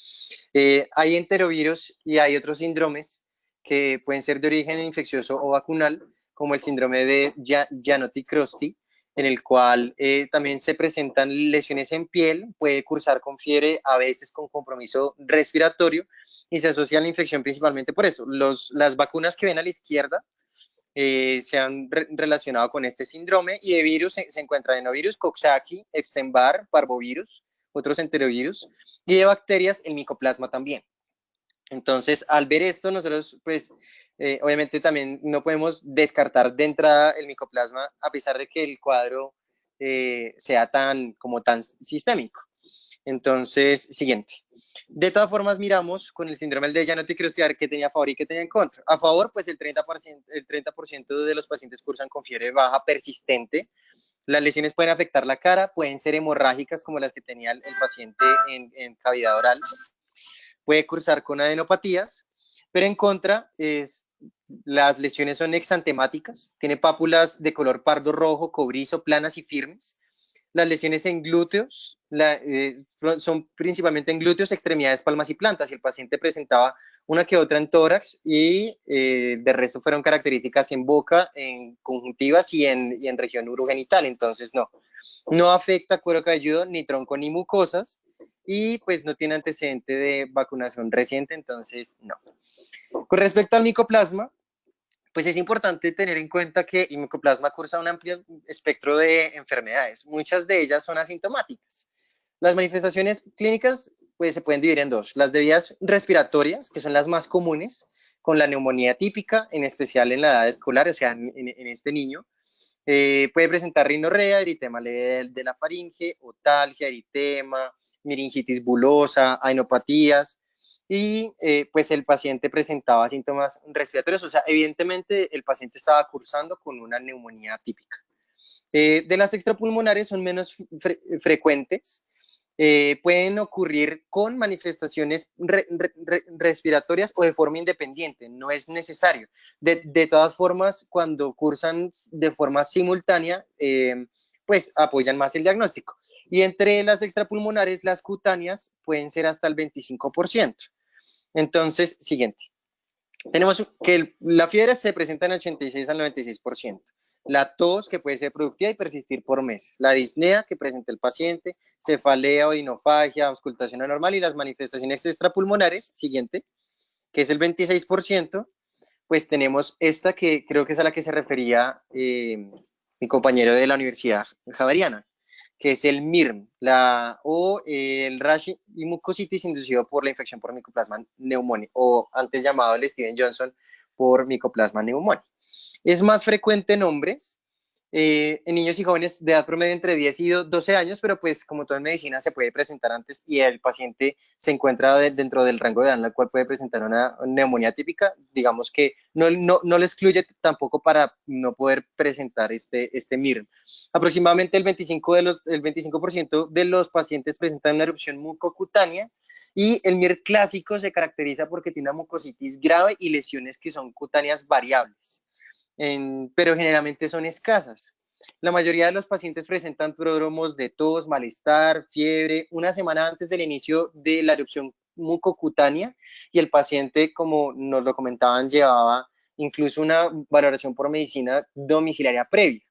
Hay enterovirus y hay otros síndromes que pueden ser de origen infeccioso o vacunal, como el síndrome de Janotti-Crosty, en el cual también se presentan lesiones en piel, puede cursar con fiebre, a veces con compromiso respiratorio, y se asocia a la infección principalmente por eso. Las vacunas que ven a la izquierda se han relacionado con este síndrome, y de virus se encuentra adenovirus, Coxsackie, Epstein-Barr, parvovirus, otros enterovirus, y de bacterias el micoplasma también. Entonces, al ver esto, nosotros, pues, obviamente también no podemos descartar de entrada el micoplasma, a pesar de que el cuadro sea tan sistémico. Entonces, siguiente. De todas formas, miramos con el síndrome de Janotti-Crosty qué tenía a favor y qué tenía en contra. A favor, pues el 30% de los pacientes cursan con fiebre baja persistente. Las lesiones pueden afectar la cara, pueden ser hemorrágicas como las que tenía el paciente en cavidad oral. Puede cursar con adenopatías, pero en contra las lesiones son exantemáticas, tiene pápulas de color pardo rojo, cobrizo, planas y firmes. Las lesiones en glúteos son principalmente en glúteos, extremidades, palmas y plantas, y el paciente presentaba una que otra en tórax, y de resto fueron características en boca, en conjuntivas y en región urogenital. Entonces no afecta cuero cabelludo, ni tronco, ni mucosas, y pues no tiene antecedente de vacunación reciente, entonces no. Con respecto al micoplasma, pues es importante tener en cuenta que el micoplasma cursa un amplio espectro de enfermedades. Muchas de ellas son asintomáticas. Las manifestaciones clínicas pues se pueden dividir en dos. Las de vías respiratorias, que son las más comunes, con la neumonía típica, en especial en la edad escolar, o sea, en este niño. Puede presentar rinorrea, eritema leve de la faringe, otalgia, eritema, meningitis bulosa, ainopatías, y pues el paciente presentaba síntomas respiratorios, o sea, evidentemente el paciente estaba cursando con una neumonía típica. De las extrapulmonares son menos frecuentes, pueden ocurrir con manifestaciones respiratorias o de forma independiente, no es necesario. De todas formas, cuando cursan de forma simultánea, pues apoyan más el diagnóstico. Y entre las extrapulmonares, las cutáneas pueden ser hasta el 25%. Entonces, siguiente. Tenemos que la fiebre se presenta en el 86 al 96%. la tos, que puede ser productiva y persistir por meses, la disnea que presenta el paciente, cefalea o dinofagia, auscultación anormal y las manifestaciones extrapulmonares, siguiente, que es el 26%, pues tenemos esta que creo que es a la que se refería mi compañero de la Universidad Javeriana, que es el MIRM, el rash y mucositis inducido por la infección por Mycoplasma pneumoniae, o antes llamado el Steven Johnson por Mycoplasma pneumoniae. Es más frecuente en hombres, en niños y jóvenes de edad promedio entre 10 y 12 años, pero pues como todo en medicina se puede presentar antes y el paciente se encuentra dentro del rango de edad en el cual puede presentar una neumonía típica, digamos que no lo excluye tampoco para no poder presentar este MIRM. Aproximadamente el 25% de los pacientes presentan una erupción mucocutánea y el MIR clásico se caracteriza porque tiene una mucositis grave y lesiones que son cutáneas variables. Pero generalmente son escasas. La mayoría de los pacientes presentan prodromos de tos, malestar, fiebre, una semana antes del inicio de la erupción mucocutánea y el paciente, como nos lo comentaban, llevaba incluso una valoración por medicina domiciliaria previa.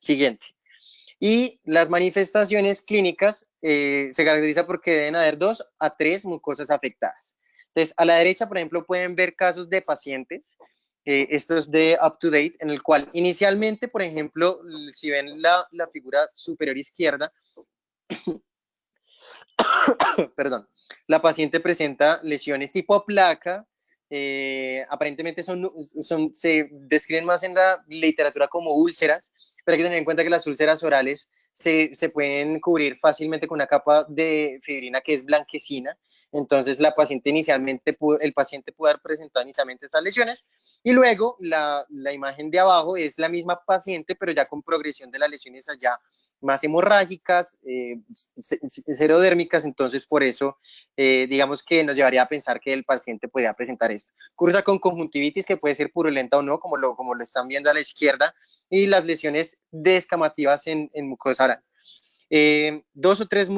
Siguiente. Y las manifestaciones clínicas se caracterizan porque deben haber 2 a 3 mucosas afectadas. Entonces, a la derecha, por ejemplo, pueden ver casos de pacientes. Esto es de UpToDate, en el cual inicialmente, por ejemplo, si ven la figura superior izquierda, perdón, la paciente presenta lesiones tipo placa, aparentemente se describen más en la literatura como úlceras, pero hay que tener en cuenta que las úlceras orales se pueden cubrir fácilmente con una capa de fibrina que es blanquecina. Entonces el paciente pudo haber presentado inicialmente estas lesiones y luego la imagen de abajo es la misma paciente pero ya con progresión de las lesiones allá más hemorrágicas, serodérmicas, entonces por eso digamos que nos llevaría a pensar que el paciente podría presentar esto. Cursa con conjuntivitis que puede ser purulenta o no, como lo están viendo a la izquierda, y las lesiones descamativas en mucosa oral. 2 o 3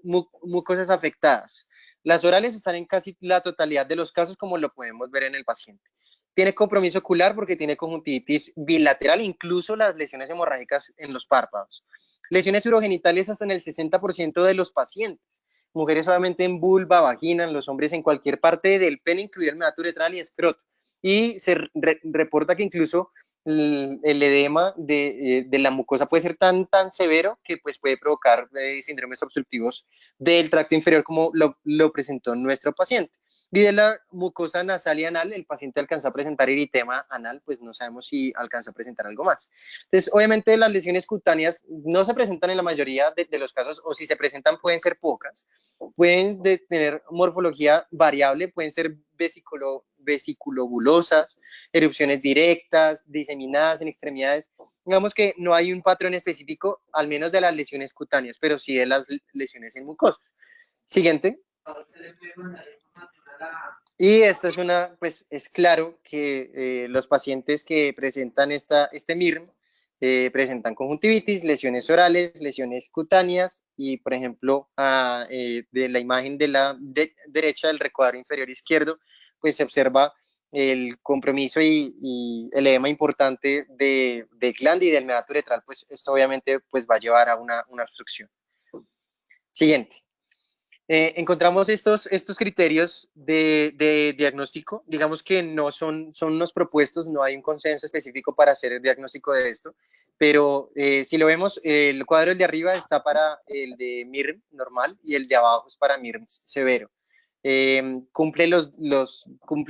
mucosas afectadas. Las orales están en casi la totalidad de los casos, como lo podemos ver en el paciente. Tiene compromiso ocular porque tiene conjuntivitis bilateral, incluso las lesiones hemorrágicas en los párpados. Lesiones urogenitales hasta en el 60% de los pacientes. Mujeres solamente en vulva, vagina, en los hombres en cualquier parte del pene, incluido el meato uretral y escroto. Y se reporta que incluso el edema de la mucosa puede ser tan severo que pues, puede provocar síndromes obstructivos del tracto inferior como lo presentó nuestro paciente. Y de la mucosa nasal y anal, el paciente alcanzó a presentar eritema anal, pues no sabemos si alcanzó a presentar algo más. Entonces, obviamente las lesiones cutáneas no se presentan en la mayoría de los casos, o si se presentan pueden ser pocas, pueden tener morfología variable, pueden ser vesiculobulosas, erupciones directas, diseminadas en extremidades. Digamos que no hay un patrón específico, al menos de las lesiones cutáneas, pero sí de las lesiones en mucosas. Siguiente. Y esta es pues es claro que los pacientes que presentan este MIRM presentan conjuntivitis, lesiones orales, lesiones cutáneas y, por ejemplo, de la imagen de la derecha del recuadro inferior izquierdo, pues se observa el compromiso y el edema importante de glande y del meato uretral, pues esto obviamente pues va a llevar a una obstrucción. Siguiente. Encontramos estos criterios de diagnóstico, digamos que no son los propuestos, no hay un consenso específico para hacer el diagnóstico de esto, pero si lo vemos, el cuadro del de arriba está para el de MIRM normal y el de abajo es para MIRM severo. Cumple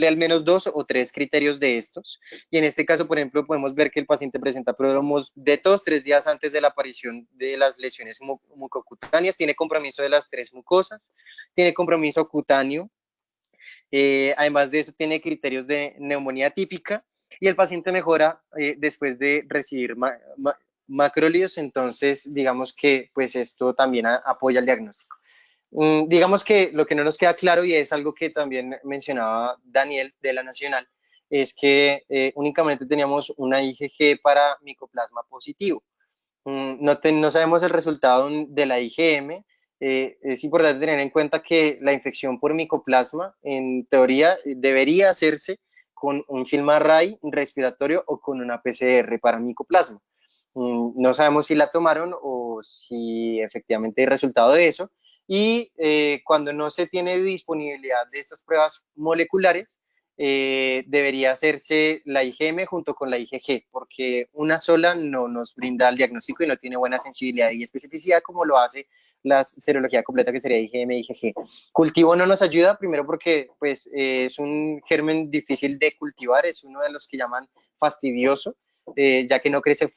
al menos 2 o 3 criterios de estos, y en este caso, por ejemplo, podemos ver que el paciente presenta prodromos de tos 3 días antes de la aparición de las lesiones mucocutáneas, tiene compromiso de las 3 mucosas, tiene compromiso cutáneo, además de eso tiene criterios de neumonía típica, y el paciente mejora después de recibir macrólidos, entonces digamos que pues esto también apoya el diagnóstico. Digamos que lo que no nos queda claro, y es algo que también mencionaba Daniel de la Nacional, es que únicamente teníamos una IgG para micoplasma positivo. No sabemos el resultado de la IgM. Es importante tener en cuenta que la infección por micoplasma, en teoría, debería hacerse con un FilmArray respiratorio o con una PCR para micoplasma. No sabemos si la tomaron o si efectivamente hay resultado de eso. Y cuando no se tiene disponibilidad de estas pruebas moleculares, debería hacerse la IgM junto con la IgG, porque una sola no nos brinda el diagnóstico y no tiene buena sensibilidad y especificidad como lo hace la serología completa, que sería IgM e IgG. Cultivo no nos ayuda, primero porque pues, es un germen difícil de cultivar, es uno de los que llaman fastidioso, ya que no crece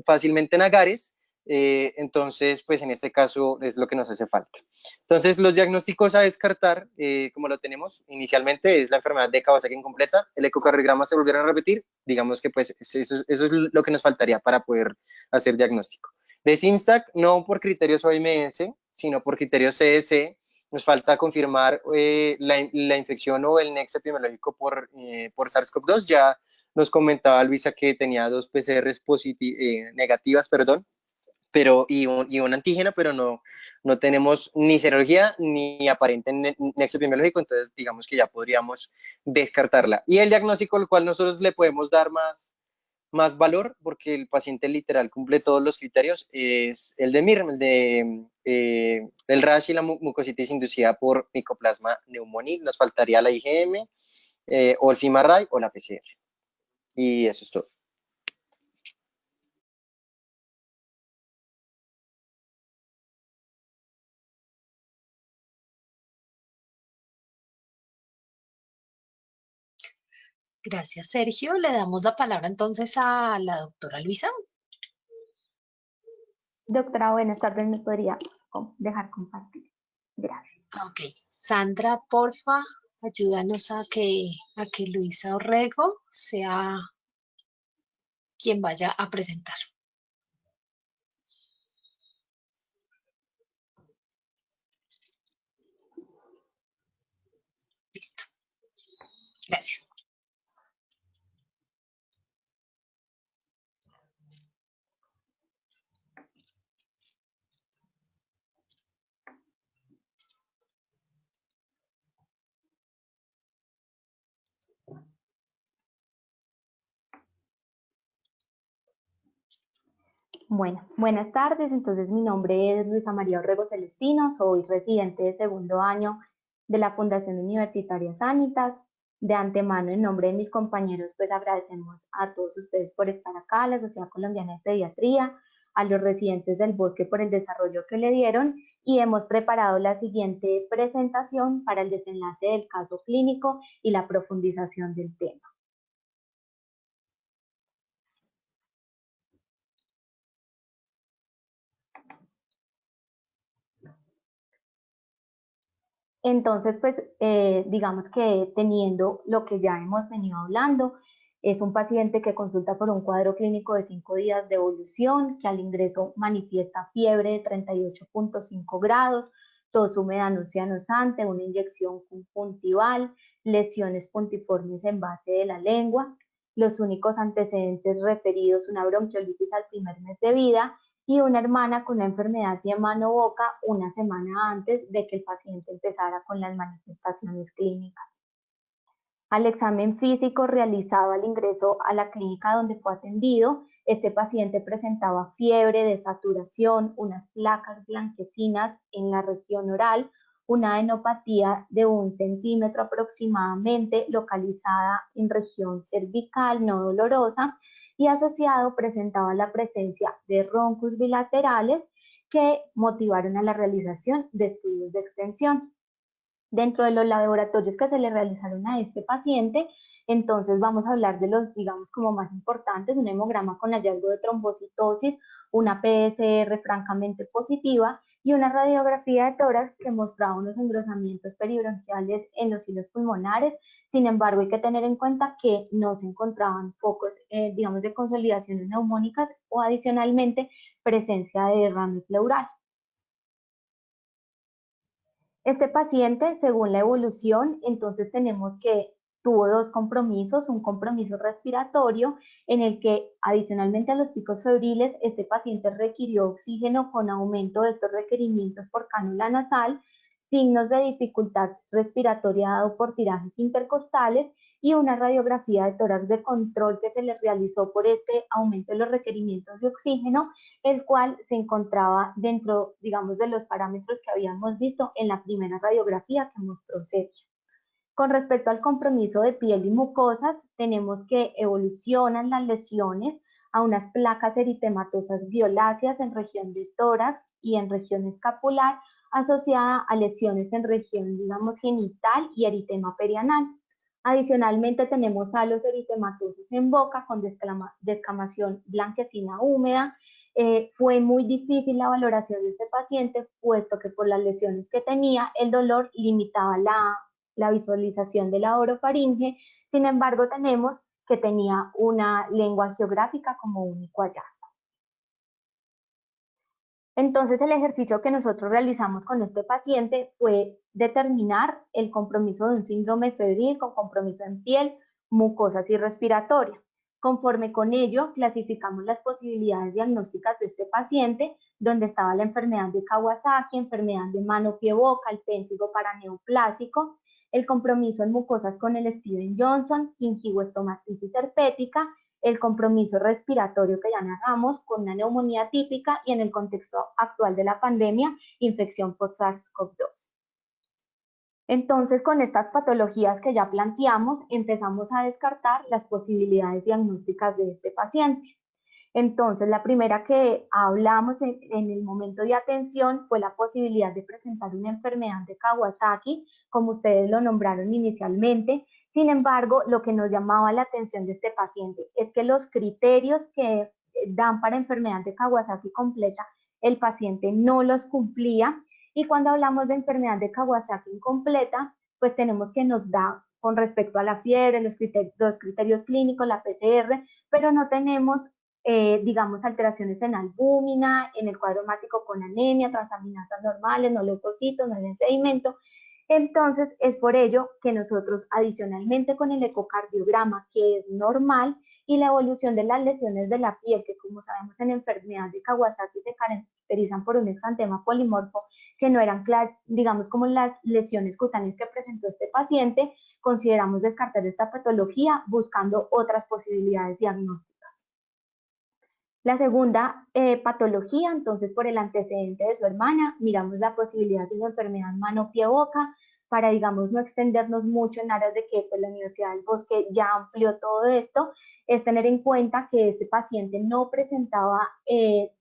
fácilmente en agares. Entonces, pues en este caso es lo que nos hace falta. Entonces, los diagnósticos a descartar, como lo tenemos inicialmente, es la enfermedad de Kawasaki incompleta. El ecocardiograma se volvieron a repetir. Digamos que pues eso es lo que nos faltaría para poder hacer diagnóstico. De SIMSTAC, no por criterios OMS, sino por criterios CDC. Nos falta confirmar la infección o el nexo epidemiológico por SARS-CoV-2. Ya nos comentaba Luisa que tenía 2 PCRs negativas, perdón, y un antígeno, pero no tenemos ni serología ni aparente nexo epidemiológico, entonces digamos que ya podríamos descartarla. Y el diagnóstico al cual nosotros le podemos dar más valor, porque el paciente literal cumple todos los criterios, es el de MIR, el rash y la mucositis inducida por Mycoplasma pneumoniae. Nos faltaría la IgM, o el FilmArray o la PCR. Y eso es todo. Gracias, Sergio. Le damos la palabra entonces a la doctora Luisa. Doctora, buenas tardes, ¿me podría dejar compartir? Gracias. Ok, Sandra, porfa, ayúdanos a que Luisa Orrego sea quien vaya a presentar. Listo. Gracias. Bueno, buenas tardes. Entonces, mi nombre es Luisa María Orrego Celestino, soy residente de segundo año de la Fundación Universitaria Sanitas. De antemano, en nombre de mis compañeros, pues agradecemos a todos ustedes por estar acá, a la Sociedad Colombiana de Pediatría, a los residentes del Bosque por el desarrollo que le dieron, y hemos preparado la siguiente presentación para el desenlace del caso clínico y la profundización del tema. Entonces, pues digamos que teniendo lo que ya hemos venido hablando, es un paciente que consulta por un cuadro clínico de 5 días de evolución, que al ingreso manifiesta fiebre de 38.5 grados, tos húmeda no anusante, una inyección conjuntival, lesiones puntiformes en base de la lengua. Los únicos antecedentes referidos, una bronquiolitis al primer mes de vida y una hermana con una enfermedad de mano-boca una semana antes de que el paciente empezara con las manifestaciones clínicas. Al examen físico realizado al ingreso a la clínica donde fue atendido, este paciente presentaba fiebre, desaturación, unas placas blanquecinas en la región oral, una adenopatía de 1 centímetro aproximadamente, localizada en región cervical, no dolorosa, y asociado presentaba la presencia de roncos bilaterales que motivaron a la realización de estudios de extensión. Dentro de los laboratorios que se le realizaron a este paciente, entonces vamos a hablar de los, digamos, como más importantes: un hemograma con hallazgo de trombocitosis, una PSR francamente positiva y una radiografía de tórax que mostraba unos engrosamientos peribronquiales en los hilos pulmonares. Sin embargo, hay que tener en cuenta que no se encontraban focos, digamos, de consolidaciones neumónicas o adicionalmente presencia de derrame pleural. Este paciente, según la evolución, entonces tenemos que tuvo 2 compromisos: un compromiso respiratorio en el que adicionalmente a los picos febriles, este paciente requirió oxígeno con aumento de estos requerimientos por cánula nasal, signos de dificultad respiratoria dado por tirajes intercostales y una radiografía de tórax de control que se le realizó por este aumento de los requerimientos de oxígeno, el cual se encontraba dentro, digamos, de los parámetros que habíamos visto en la primera radiografía que mostró Sergio. Con respecto al compromiso de piel y mucosas, tenemos que evolucionan las lesiones a unas placas eritematosas violáceas en región de tórax y en región escapular, asociada a lesiones en región, digamos, genital y eritema perianal. Adicionalmente, tenemos halos eritematosos en boca con descamación blanquecina húmeda. Fue muy difícil la valoración de este paciente, puesto que por las lesiones que tenía, el dolor limitaba la visualización de la orofaringe. Sin embargo, tenemos que tenía una lengua geográfica como único hallazgo. Entonces, el ejercicio que nosotros realizamos con este paciente fue determinar el compromiso de un síndrome febril con compromiso en piel, mucosas y respiratoria. Conforme con ello, clasificamos las posibilidades diagnósticas de este paciente, donde estaba la enfermedad de Kawasaki, enfermedad de mano-pie-boca, el péntigo paraneoplásico, el compromiso en mucosas con el Stevens-Johnson, gingivoestomatitis herpética, el compromiso respiratorio que ya narramos con una neumonía típica y en el contexto actual de la pandemia, infección por SARS-CoV-2. Entonces, con estas patologías que ya planteamos, empezamos a descartar las posibilidades diagnósticas de este paciente. Entonces, la primera que hablamos en el momento de atención fue la posibilidad de presentar una enfermedad de Kawasaki, como ustedes lo nombraron inicialmente. Sin embargo, lo que nos llamaba la atención de este paciente es que los criterios que dan para enfermedad de Kawasaki completa, el paciente no los cumplía. Y cuando hablamos de enfermedad de Kawasaki incompleta, pues tenemos que nos da con respecto a la fiebre, los criterios clínicos, la PCR, pero no tenemos digamos, alteraciones en albúmina, en el cuadro hemático con anemia, transaminasas normales, no leucocitos, no hay sedimento. Entonces, es por ello que nosotros, adicionalmente con el ecocardiograma, que es normal, y la evolución de las lesiones de la piel, que como sabemos en enfermedad de Kawasaki se caracterizan por un exantema polimorfo, que no eran, digamos, como las lesiones cutáneas que presentó este paciente, consideramos descartar esta patología buscando otras posibilidades diagnósticas. La segunda patología, entonces por el antecedente de su hermana, miramos la posibilidad de una enfermedad mano-pie-boca para, digamos, no extendernos mucho en aras de que pues, la Universidad del Bosque ya amplió todo esto, es tener en cuenta que este paciente no presentaba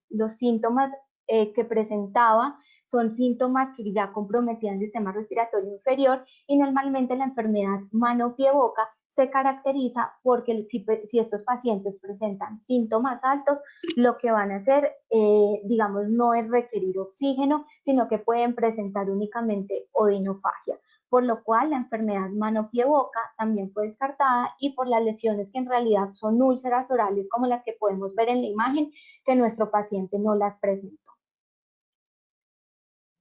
los síntomas que presentaba, son síntomas que ya comprometían el sistema respiratorio inferior y normalmente la enfermedad mano-pie-boca se caracteriza porque si estos pacientes presentan síntomas altos, lo que van a hacer, digamos, no es requerir oxígeno, sino que pueden presentar únicamente odinofagia, por lo cual la enfermedad mano-pie-boca también fue descartada y por las lesiones que en realidad son úlceras orales como las que podemos ver en la imagen, que nuestro paciente no las presentó.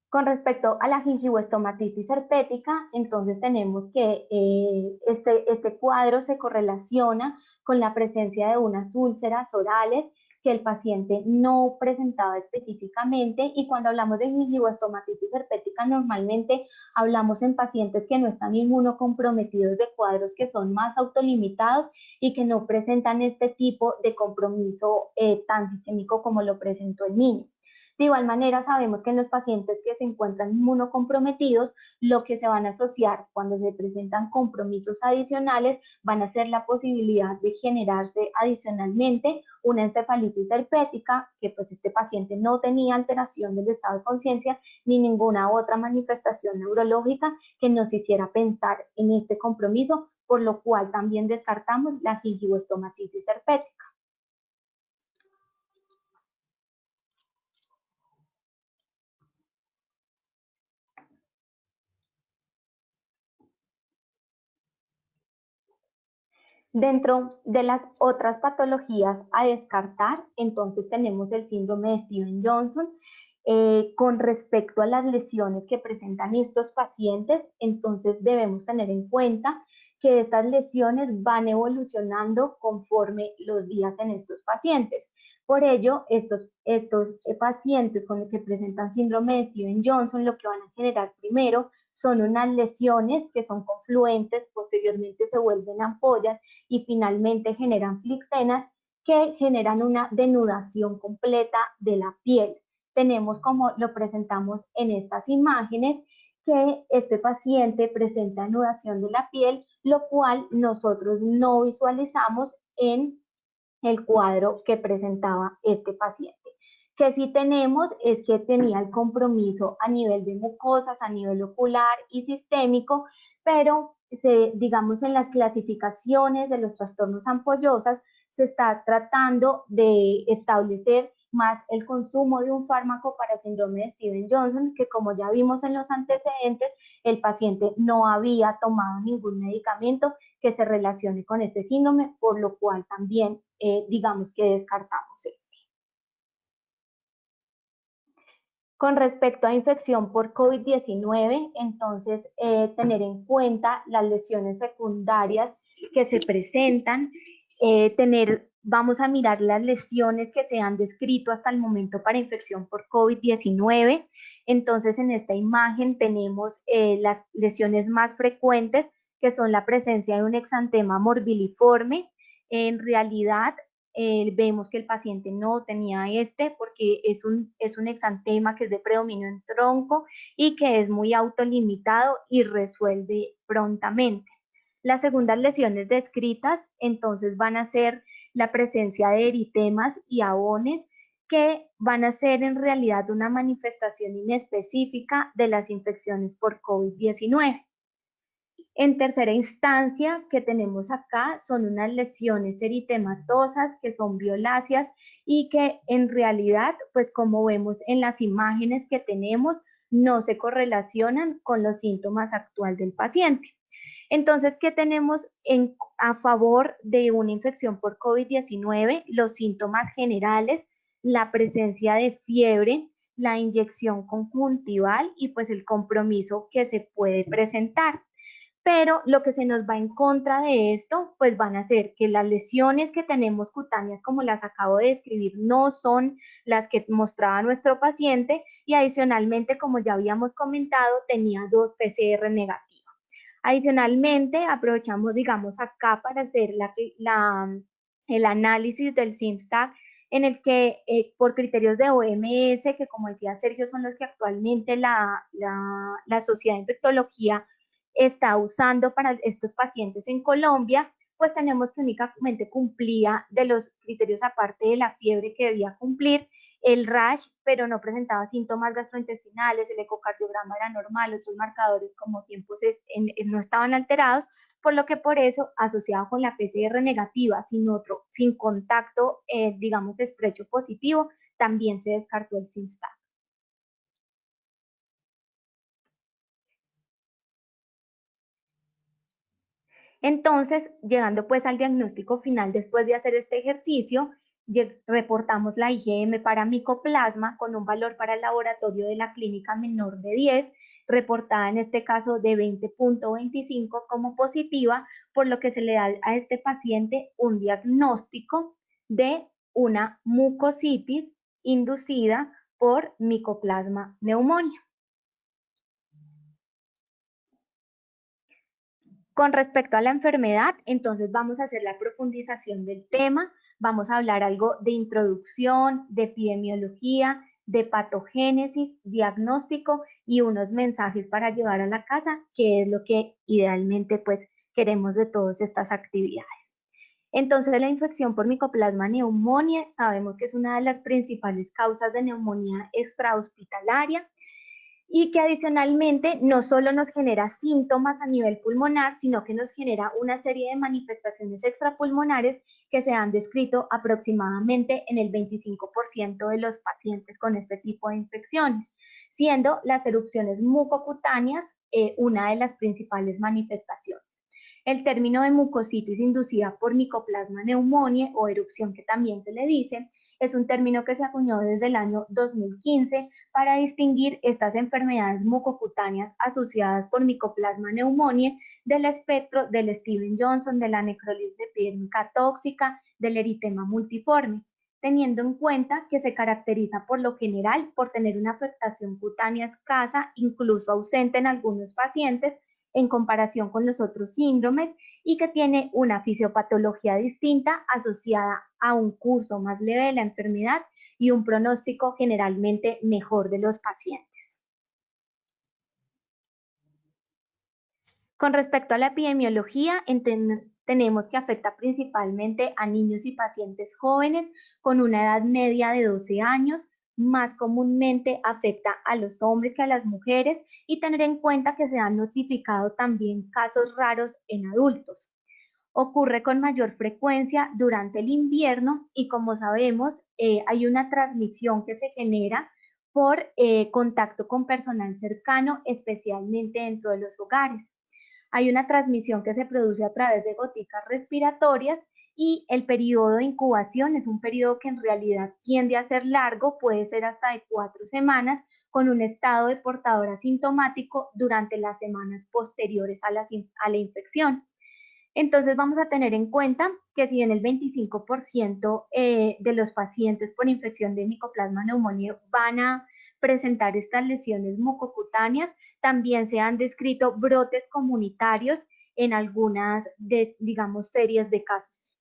Con respecto a la gingivoestomatitis herpética, entonces tenemos que este cuadro se correlaciona con la presencia de unas úlceras orales que el paciente no presentaba específicamente, y cuando hablamos de gingivoestomatitis herpética normalmente hablamos en pacientes que no están inmunocomprometidos, de cuadros que son más autolimitados y que no presentan este tipo de compromiso tan sistémico como lo presentó el niño. De igual manera, sabemos que en los pacientes que se encuentran inmunocomprometidos, lo que se van a asociar cuando se presentan compromisos adicionales van a ser la posibilidad de generarse adicionalmente una encefalitis herpética, que pues este paciente no tenía alteración del estado de conciencia ni ninguna otra manifestación neurológica que nos hiciera pensar en este compromiso, por lo cual también descartamos la gingivoestomatitis herpética. Dentro de las otras patologías a descartar, entonces tenemos el síndrome de Stevens-Johnson. Con respecto a las lesiones que presentan estos pacientes, entonces debemos tener en cuenta que estas lesiones van evolucionando conforme los días en estos pacientes. Por ello, estos pacientes con los que presentan síndrome de Stevens-Johnson lo que van a generar primero son unas lesiones que son confluentes, posteriormente se vuelven ampollas y finalmente generan flictenas que generan una denudación completa de la piel. Tenemos, como lo presentamos en estas imágenes, que este paciente presenta denudación de la piel, lo cual nosotros no visualizamos en el cuadro que presentaba este paciente. Que sí tenemos es que tenía el compromiso a nivel de mucosas, a nivel ocular y sistémico, pero digamos en las clasificaciones de los trastornos ampollosos se está tratando de establecer más el consumo de un fármaco para síndrome de Stevens-Johnson, que como ya vimos en los antecedentes, el paciente no había tomado ningún medicamento que se relacione con este síndrome, por lo cual también digamos que descartamos este. Con respecto a infección por COVID-19, entonces tener en cuenta las lesiones secundarias que se presentan, vamos a mirar las lesiones que se han descrito hasta el momento para infección por COVID-19. Entonces, en esta imagen tenemos las lesiones más frecuentes, que son la presencia de un exantema morbiliforme. En realidad, vemos que el paciente no tenía porque es un exantema que es de predominio en tronco y que es muy autolimitado y resuelve prontamente. Las segundas lesiones descritas entonces van a ser la presencia de eritemas y abones, que van a ser en realidad una manifestación inespecífica de las infecciones por COVID-19. En tercera instancia, que tenemos acá, son unas lesiones eritematosas que son violáceas y que en realidad, pues como vemos en las imágenes que tenemos, no se correlacionan con los síntomas actuales del paciente. Entonces, ¿qué tenemos a favor de una infección por COVID-19? Los síntomas generales, la presencia de fiebre, la inyección conjuntival y pues el compromiso que se puede presentar. Pero lo que se nos va en contra de esto, pues van a ser que las lesiones que tenemos cutáneas, como las acabo de describir, no son las que mostraba nuestro paciente y adicionalmente, como ya habíamos comentado, tenía 2 PCR negativas. Adicionalmente, aprovechamos, digamos, acá para hacer el análisis del SIMSTAG, en el que por criterios de OMS, que como decía Sergio, son los que actualmente la Sociedad de Infectología está usando para estos pacientes en Colombia, pues tenemos que únicamente cumplía de los criterios, aparte de la fiebre que debía cumplir, el rash, pero no presentaba síntomas gastrointestinales, el ecocardiograma era normal, otros marcadores como tiempos no estaban alterados, por lo que por eso, asociado con la PCR negativa, sin contacto, digamos, estrecho positivo, también se descartó el SIMSTAG. Entonces, llegando pues al diagnóstico final después de hacer este ejercicio, reportamos la IgM para micoplasma con un valor para el laboratorio de la clínica menor de 10, reportada en este caso de 20.25 como positiva, por lo que se le da a este paciente un diagnóstico de una mucositis inducida por Mycoplasma pneumoniae. Con respecto a la enfermedad, entonces vamos a hacer la profundización del tema, vamos a hablar algo de introducción, de epidemiología, de patogénesis, diagnóstico y unos mensajes para llevar a la casa, que es lo que idealmente pues queremos de todas estas actividades. Entonces la infección por Mycoplasma pneumoniae sabemos que es una de las principales causas de neumonía extrahospitalaria, y que adicionalmente no solo nos genera síntomas a nivel pulmonar, sino que nos genera una serie de manifestaciones extrapulmonares que se han descrito aproximadamente en el 25% de los pacientes con este tipo de infecciones, siendo las erupciones mucocutáneas una de las principales manifestaciones. El término de mucositis inducida por Mycoplasma pneumoniae o erupción, que también se le dice, es un término que se acuñó desde el año 2015 para distinguir estas enfermedades mucocutáneas asociadas por Mycoplasma pneumoniae del espectro del Stevens-Johnson, de la necrólisis epidérmica tóxica, del eritema multiforme. teniendo en cuenta que se caracteriza por lo general por tener una afectación cutánea escasa, incluso ausente en algunos pacientes, en comparación con los otros síndromes, y que tiene una fisiopatología distinta asociada a un curso más leve de la enfermedad y un pronóstico generalmente mejor de los pacientes. Con respecto a la epidemiología, tenemos que afecta principalmente a niños y pacientes jóvenes con una edad media de 12 años, más comúnmente afecta a los hombres que a las mujeres, y tener en cuenta que se han notificado también casos raros en adultos. Ocurre con mayor frecuencia durante el invierno y, como sabemos, hay una transmisión que se genera por contacto con personal cercano, especialmente dentro de los hogares. Hay una transmisión que se produce a través de goticas respiratorias, y el periodo de incubación es un periodo que en realidad tiende a ser largo, puede ser hasta de 4 semanas, con un estado de portador asintomático durante las semanas posteriores a la infección. Entonces vamos a tener en cuenta que si bien el 25% de los pacientes por infección de Mycoplasma pneumoniae van a presentar estas lesiones mucocutáneas, también se han descrito brotes comunitarios en algunas, digamos, series de casos.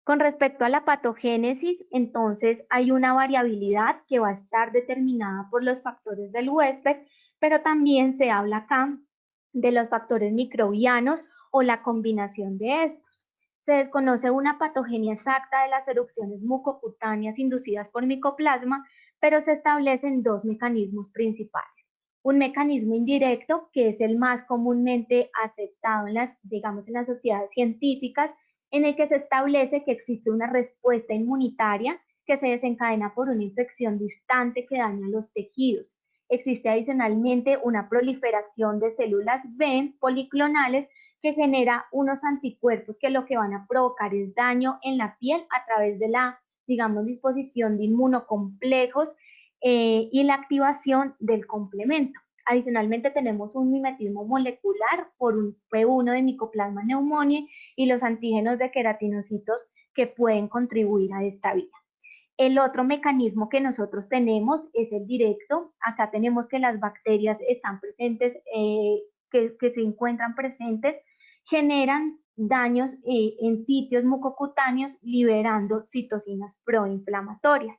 Con respecto a la patogénesis, entonces hay una variabilidad que va a estar determinada por los factores del huésped, pero también se habla acá de los factores microbianos o la combinación de estos. Se desconoce una patogenia exacta de las erupciones mucocutáneas inducidas por micoplasma, pero se establecen dos mecanismos principales. Un mecanismo indirecto, que es el más comúnmente aceptado en las sociedades científicas, en el que se establece que existe una respuesta inmunitaria que se desencadena por una infección distante que daña los tejidos. Existe adicionalmente una proliferación de células B policlonales que genera unos anticuerpos que lo que van a provocar es daño en la piel a través de la, disposición de inmunocomplejos y la activación del complemento. Adicionalmente tenemos un mimetismo molecular por un P1 de Mycoplasma pneumoniae y los antígenos de queratinocitos que pueden contribuir a esta vía. El otro mecanismo que nosotros tenemos es el directo. Acá tenemos que las bacterias están presentes, que se encuentran presentes, generan daños en sitios mucocutáneos liberando citocinas proinflamatorias.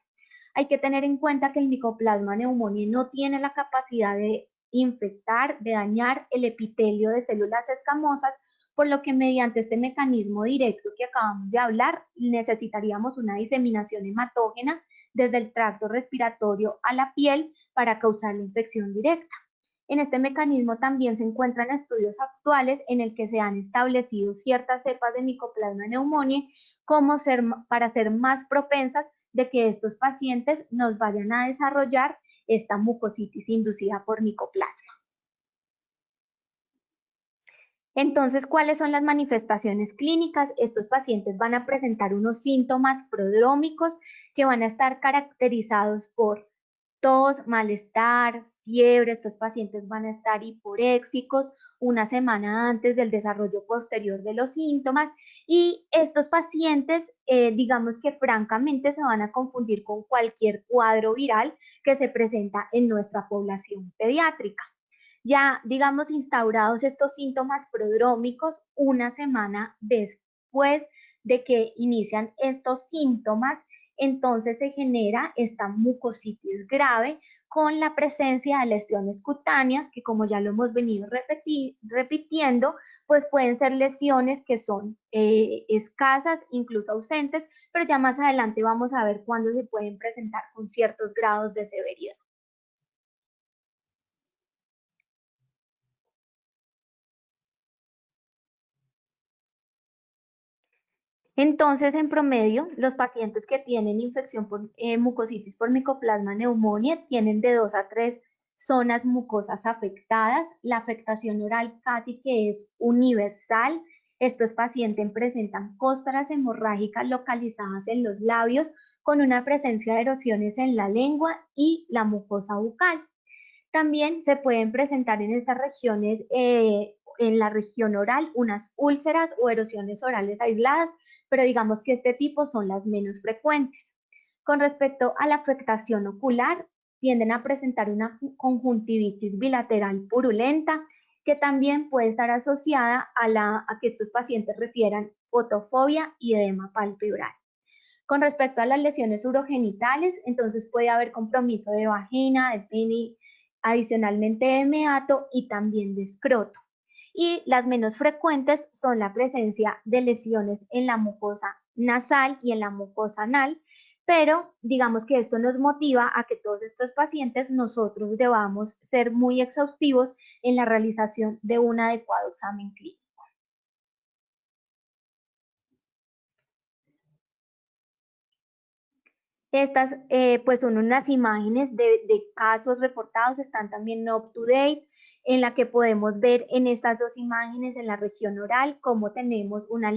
Hay que tener en cuenta que el Mycoplasma pneumoniae no tiene la capacidad de infectar, de dañar el epitelio de células escamosas, por lo que mediante este mecanismo directo que acabamos de hablar, necesitaríamos una diseminación hematógena desde el tracto respiratorio a la piel para causar la infección directa. En este mecanismo también se encuentran estudios actuales en el que se han establecido ciertas cepas de Mycoplasma pneumoniae para ser más propensas de que estos pacientes nos vayan a desarrollar esta mucositis inducida por micoplasma. Entonces, ¿cuáles son las manifestaciones clínicas? Estos pacientes van a presentar unos síntomas prodrómicos que van a estar caracterizados por tos, malestar, fiebre. Estos pacientes van a estar hiporéxicos una semana antes del desarrollo posterior de los síntomas, y estos pacientes, digamos que francamente se van a confundir con cualquier cuadro viral que se presenta en nuestra población pediátrica. Ya, instaurados estos síntomas prodrómicos, una semana después de que inician estos síntomas, entonces se genera esta mucositis grave con la presencia de lesiones cutáneas que, como ya lo hemos venido repitiendo, pues pueden ser lesiones que son escasas, incluso ausentes, pero ya más adelante vamos a ver cuándo se pueden presentar con ciertos grados de severidad. Entonces, en promedio, los pacientes que tienen infección por mucositis por Mycoplasma pneumoniae tienen de 2 a 3 zonas mucosas afectadas. La afectación oral casi que es universal. Estos pacientes presentan costras hemorrágicas localizadas en los labios con una presencia de erosiones en la lengua y la mucosa bucal. También se pueden presentar en estas regiones, en la región oral, unas úlceras o erosiones orales aisladas, pero digamos que este tipo son las menos frecuentes. Con respecto a la afectación ocular, tienden a presentar una conjuntivitis bilateral purulenta, que también puede estar asociada a que estos pacientes refieran fotofobia y edema palpebral. Con respecto a las lesiones urogenitales, entonces puede haber compromiso de vagina, de pene, adicionalmente de meato y también de escroto. Y las menos frecuentes son la presencia de lesiones en la mucosa nasal y en la mucosa anal, pero digamos que esto nos motiva a que todos estos pacientes nosotros debamos ser muy exhaustivos en la realización de un adecuado examen clínico. Estas pues son unas imágenes de casos reportados, están también up to date, en la que podemos ver en estas dos imágenes en la región oral cómo tenemos unas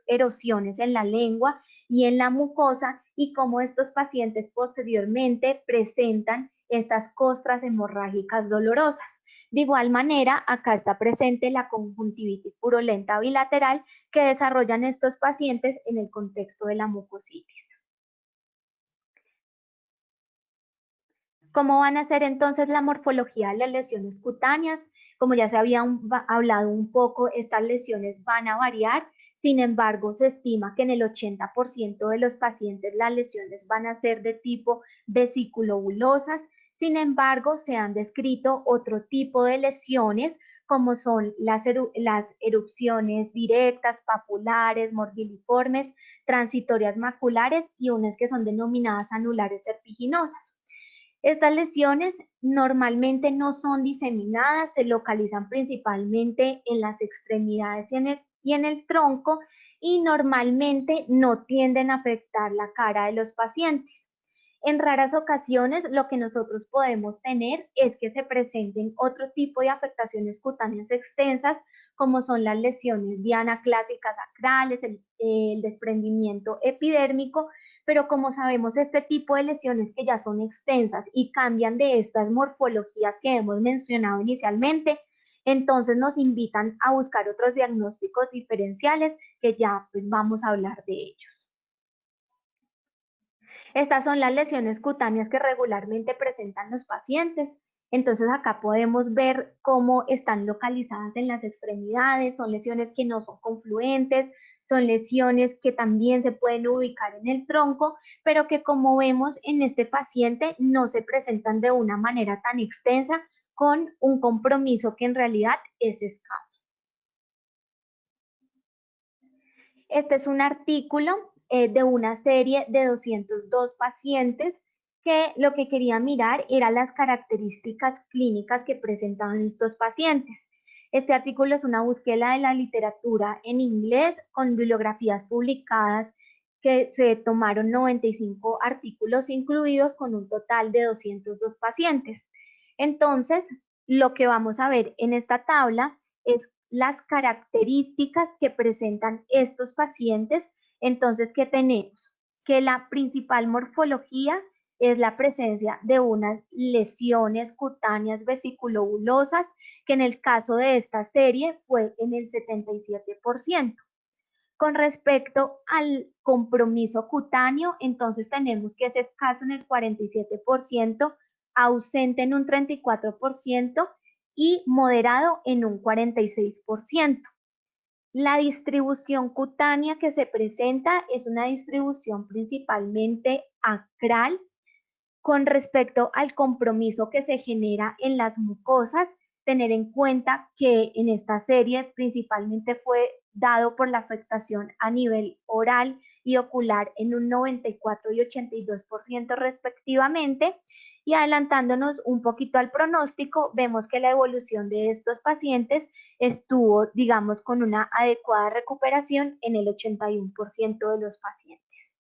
erosiones en la lengua y en la mucosa y cómo estos pacientes posteriormente presentan estas costras hemorrágicas dolorosas. De igual manera, acá está presente la conjuntivitis purulenta bilateral que desarrollan estos pacientes en el contexto de la mucositis. ¿Cómo van a ser entonces la morfología de las lesiones cutáneas? Como ya se había hablado un poco, estas lesiones van a variar. Sin embargo, se estima que en el 80% de los pacientes las lesiones van a ser de tipo vesículo-bulosas. Sin embargo, se han descrito otro tipo de lesiones como son las erupciones directas, papulares, morbilliformes, transitorias maculares y unas que son denominadas anulares serpiginosas. Estas lesiones normalmente no son diseminadas, se localizan principalmente en las extremidades y en el tronco y normalmente no tienden a afectar la cara de los pacientes. En raras ocasiones lo que nosotros podemos tener es que se presenten otro tipo de afectaciones cutáneas extensas como son las lesiones dianaclásicas acrales, el desprendimiento epidérmico, pero como sabemos este tipo de lesiones que ya son extensas y cambian de estas morfologías que hemos mencionado inicialmente, entonces nos invitan a buscar otros diagnósticos diferenciales que ya pues vamos a hablar de ellos. Estas son las lesiones cutáneas que regularmente presentan los pacientes. Entonces acá podemos ver cómo están localizadas en las extremidades, son lesiones que no son confluentes, son lesiones que también se pueden ubicar en el tronco, pero que como vemos en este paciente no se presentan de una manera tan extensa con un compromiso que en realidad es escaso. Este es un artículo de una serie de 202 pacientes que lo que quería mirar eran las características clínicas que presentaban estos pacientes. Este artículo es una búsqueda de la literatura en inglés con bibliografías publicadas que se tomaron 95 artículos incluidos con un total de 202 pacientes. Entonces, lo que vamos a ver en esta tabla es las características que presentan estos pacientes. Entonces, ¿qué tenemos? Que la principal morfología es la presencia de unas lesiones cutáneas vesiculobulosas, que en el caso de esta serie fue en el 77%. Con respecto al compromiso cutáneo, entonces tenemos que es escaso en el 47%, ausente en un 34% y moderado en un 46%. La distribución cutánea que se presenta es una distribución principalmente acral. Con respecto al compromiso que se genera en las mucosas, tener en cuenta que en esta serie principalmente fue dado por la afectación a nivel oral y ocular en un 94 y 82% respectivamente. Y adelantándonos un poquito al pronóstico, vemos que la evolución de estos pacientes estuvo, digamos, con una adecuada recuperación en el 81% de los pacientes.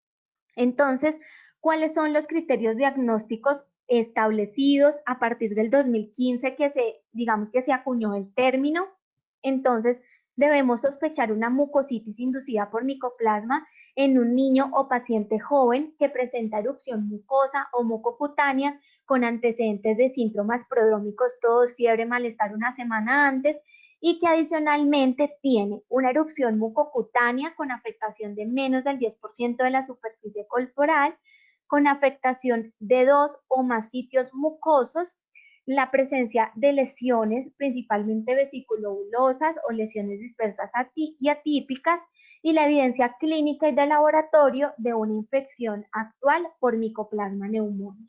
Entonces, ¿cuáles son los criterios diagnósticos establecidos a partir del 2015 digamos que se acuñó el término? Entonces, debemos sospechar una mucositis inducida por micoplasma en un niño o paciente joven que presenta erupción mucosa o mucocutánea con antecedentes de síntomas prodrómicos, tos, fiebre, malestar una semana antes y que adicionalmente tiene una erupción mucocutánea con afectación de menos del 10% de la superficie corporal, con afectación de 2 o más sitios mucosos, la presencia de lesiones, principalmente vesiculobulosas o lesiones dispersas y atípicas, y la evidencia clínica y de laboratorio de una infección actual por Mycoplasma pneumoniae.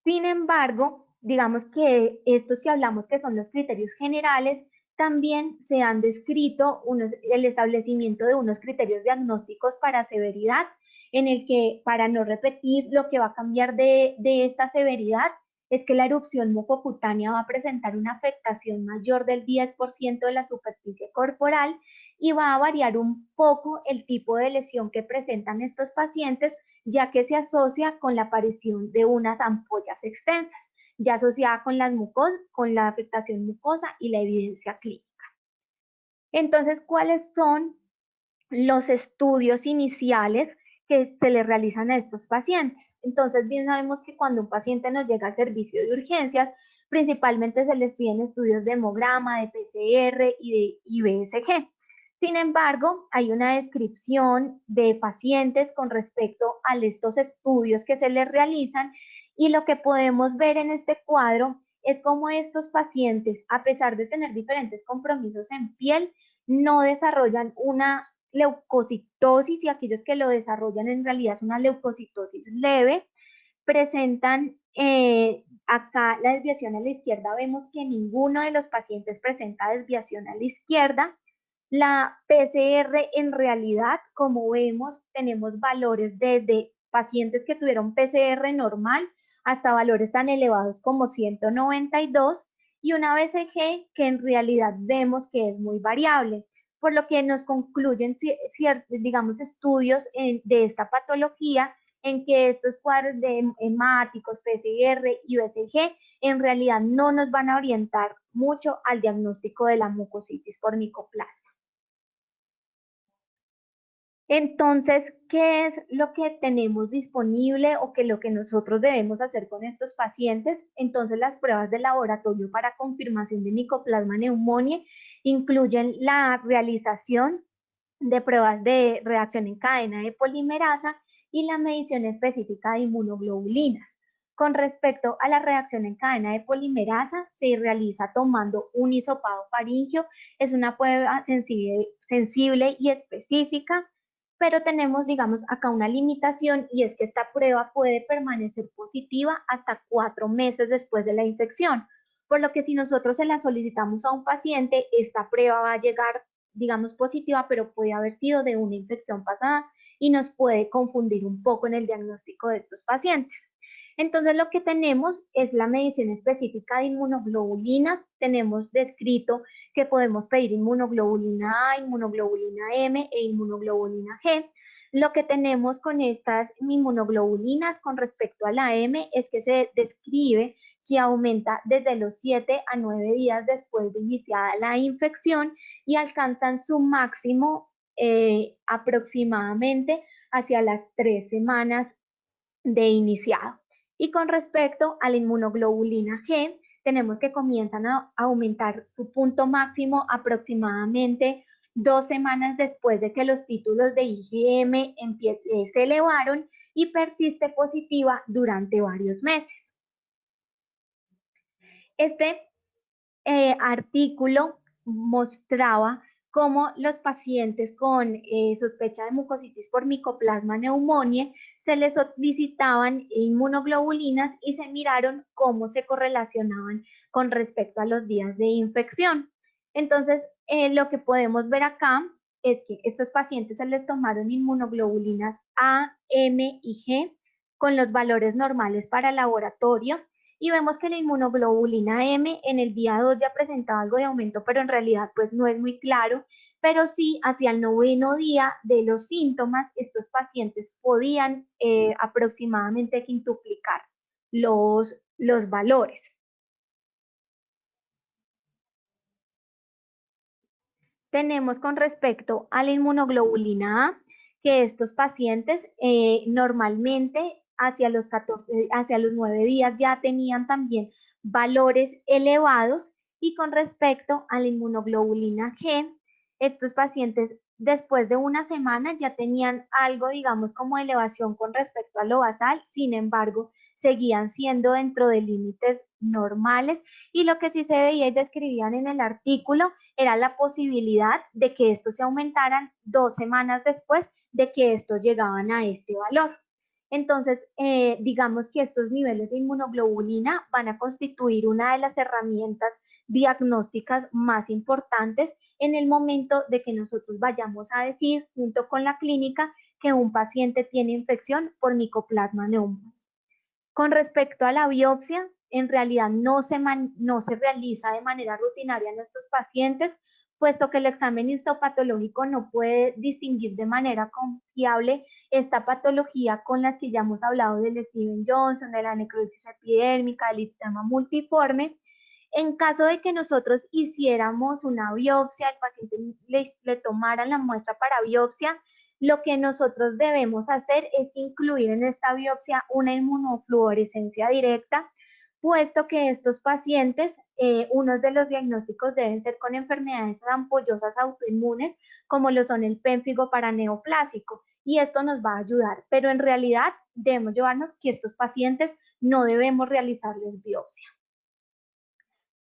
Sin embargo, digamos que estos que hablamos que son los criterios generales, también se han descrito el establecimiento de unos criterios diagnósticos para severidad, en el que, para no repetir, lo que va a cambiar de esta severidad es que la erupción mucocutánea va a presentar una afectación mayor del 10% de la superficie corporal y va a variar un poco el tipo de lesión que presentan estos pacientes, ya que se asocia con la aparición de unas ampollas extensas, ya asociada con la afectación mucosa y la evidencia clínica. Entonces, ¿cuáles son los estudios iniciales que se le realizan a estos pacientes? Entonces, bien sabemos que cuando un paciente nos llega al servicio de urgencias, principalmente se les piden estudios de hemograma, de PCR y de IBSG. Sin embargo, hay una descripción de pacientes con respecto a estos estudios que se les realizan, y lo que podemos ver en este cuadro es cómo estos pacientes, a pesar de tener diferentes compromisos en piel, no desarrollan una leucocitosis, y aquellos que lo desarrollan en realidad es una leucocitosis leve. Presentan acá la desviación a la izquierda, vemos que ninguno de los pacientes presenta desviación a la izquierda. La PCR en realidad, como vemos, tenemos valores desde pacientes que tuvieron PCR normal hasta valores tan elevados como 192, y una BCG que en realidad vemos que es muy variable, por lo que nos concluyen digamos, estudios de esta patología en que estos cuadros de hemáticos, PCR y BCG en realidad no nos van a orientar mucho al diagnóstico de la mucositis por micoplasma. Entonces, ¿qué es lo que tenemos disponible o lo que nosotros debemos hacer con estos pacientes? Entonces, las pruebas de laboratorio para confirmación de Mycoplasma pneumoniae incluyen la realización de pruebas de reacción en cadena de polimerasa y la medición específica de inmunoglobulinas. Con respecto a la reacción en cadena de polimerasa, se realiza tomando un hisopado faríngeo. Es una prueba sensible y específica, pero tenemos, digamos, acá una limitación, y es que esta prueba puede permanecer positiva hasta 4 meses después de la infección, por lo que si nosotros se la solicitamos a un paciente, esta prueba va a llegar, digamos, positiva, pero puede haber sido de una infección pasada y nos puede confundir un poco en el diagnóstico de estos pacientes. Entonces, lo que tenemos es la medición específica de inmunoglobulinas. Tenemos descrito que podemos pedir inmunoglobulina A, inmunoglobulina M e inmunoglobulina G. Lo que tenemos con estas inmunoglobulinas con respecto a la M es que se describe que aumenta desde los 7 a 9 días después de iniciada la infección y alcanzan su máximo aproximadamente hacia las 3 semanas de iniciado. Y con respecto a la inmunoglobulina G, tenemos que comienzan a aumentar su punto máximo aproximadamente 2 semanas después de que los títulos de IgM se elevaron, y persiste positiva durante varios meses. Este artículo mostraba cómo los pacientes con sospecha de mucositis por Mycoplasma pneumoniae se les solicitaban inmunoglobulinas y se miraron cómo se correlacionaban con respecto a los días de infección. Entonces, lo que podemos ver acá es que estos pacientes se les tomaron inmunoglobulinas A, M y G con los valores normales para laboratorio, y vemos que la inmunoglobulina M en el día 2 ya presentaba algo de aumento, pero en realidad pues no es muy claro, pero sí hacia el 9º día de los síntomas estos pacientes podían aproximadamente quintuplicar los valores. Tenemos con respecto a la inmunoglobulina A que estos pacientes normalmente hacia los 9 días ya tenían también valores elevados, Y con respecto a la inmunoglobulina G, estos pacientes después de una semana ya tenían algo, digamos, como elevación con respecto a lo basal, sin embargo, seguían siendo dentro de límites normales y lo que sí se veía y describían en el artículo era la posibilidad de que estos se aumentaran 2 semanas después de que estos llegaban a este valor. Entonces, digamos que estos niveles de inmunoglobulina van a constituir una de las herramientas diagnósticas más importantes en el momento de que nosotros vayamos a decir, junto con la clínica, que un paciente tiene infección por Mycoplasma pneumoniae. Con respecto a la biopsia, en realidad no se realiza de manera rutinaria en estos pacientes, puesto que el examen histopatológico no puede distinguir de manera confiable esta patología con las que ya hemos hablado del Steven Johnson, de la necrosis epidérmica, del eritema multiforme. En caso de que nosotros hiciéramos una biopsia, el paciente le tomaran la muestra para biopsia, lo que nosotros debemos hacer es incluir en esta biopsia una inmunofluorescencia directa, puesto que estos pacientes, unos de los diagnósticos deben ser con enfermedades ampollosas autoinmunes, como lo son el pénfigo paraneoplásico, y esto nos va a ayudar, pero en realidad debemos llevarnos que estos pacientes no debemos realizarles biopsia.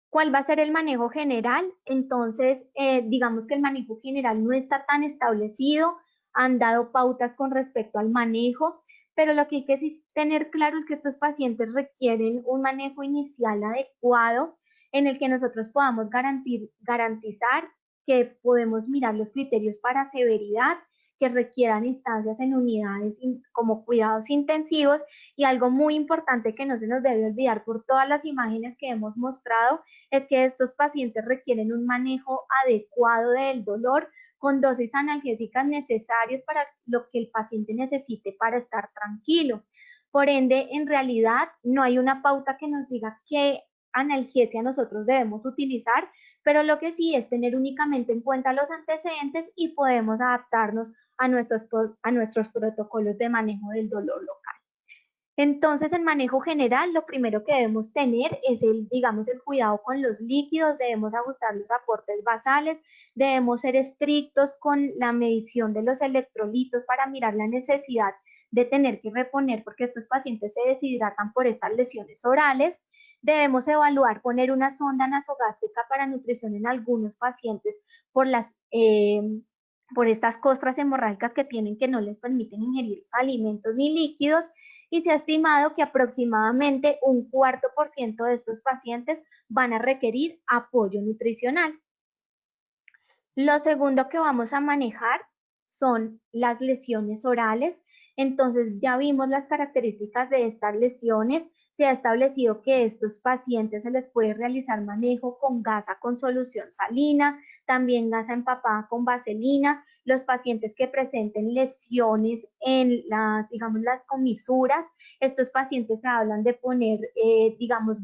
¿Cuál va a ser el manejo general? Entonces, digamos que el manejo general no está tan establecido, han dado pautas con respecto al manejo, pero lo que hay que tener claro es que estos pacientes requieren un manejo inicial adecuado en el que nosotros podamos garantizar que podemos mirar los criterios para severidad, que requieran instancias en unidades como cuidados intensivos y algo muy importante que no se nos debe olvidar por todas las imágenes que hemos mostrado es que estos pacientes requieren un manejo adecuado del dolor con dosis analgésicas necesarias para lo que el paciente necesite para estar tranquilo. Por ende, en realidad no hay una pauta que nos diga qué analgesia nosotros debemos utilizar, pero lo que sí es tener únicamente en cuenta los antecedentes y podemos adaptarnos a nuestros protocolos de manejo del dolor local. Entonces, en manejo general, lo primero que debemos tener es el cuidado con los líquidos, debemos ajustar los aportes basales, debemos ser estrictos con la medición de los electrolitos para mirar la necesidad de tener que reponer porque estos pacientes se deshidratan por estas lesiones orales. Debemos evaluar poner una sonda nasogástrica para nutrición en algunos pacientes por estas costras hemorrágicas que tienen que no les permiten ingerir los alimentos ni líquidos y se ha estimado que aproximadamente un 4% de estos pacientes van a requerir apoyo nutricional. Lo segundo que vamos a manejar son las lesiones orales. Entonces ya vimos las características de estas lesiones. Se ha establecido que estos pacientes se les puede realizar manejo con gasa con solución salina, también gasa empapada con vaselina. Los pacientes que presenten lesiones en las comisuras, estos pacientes se hablan de poner,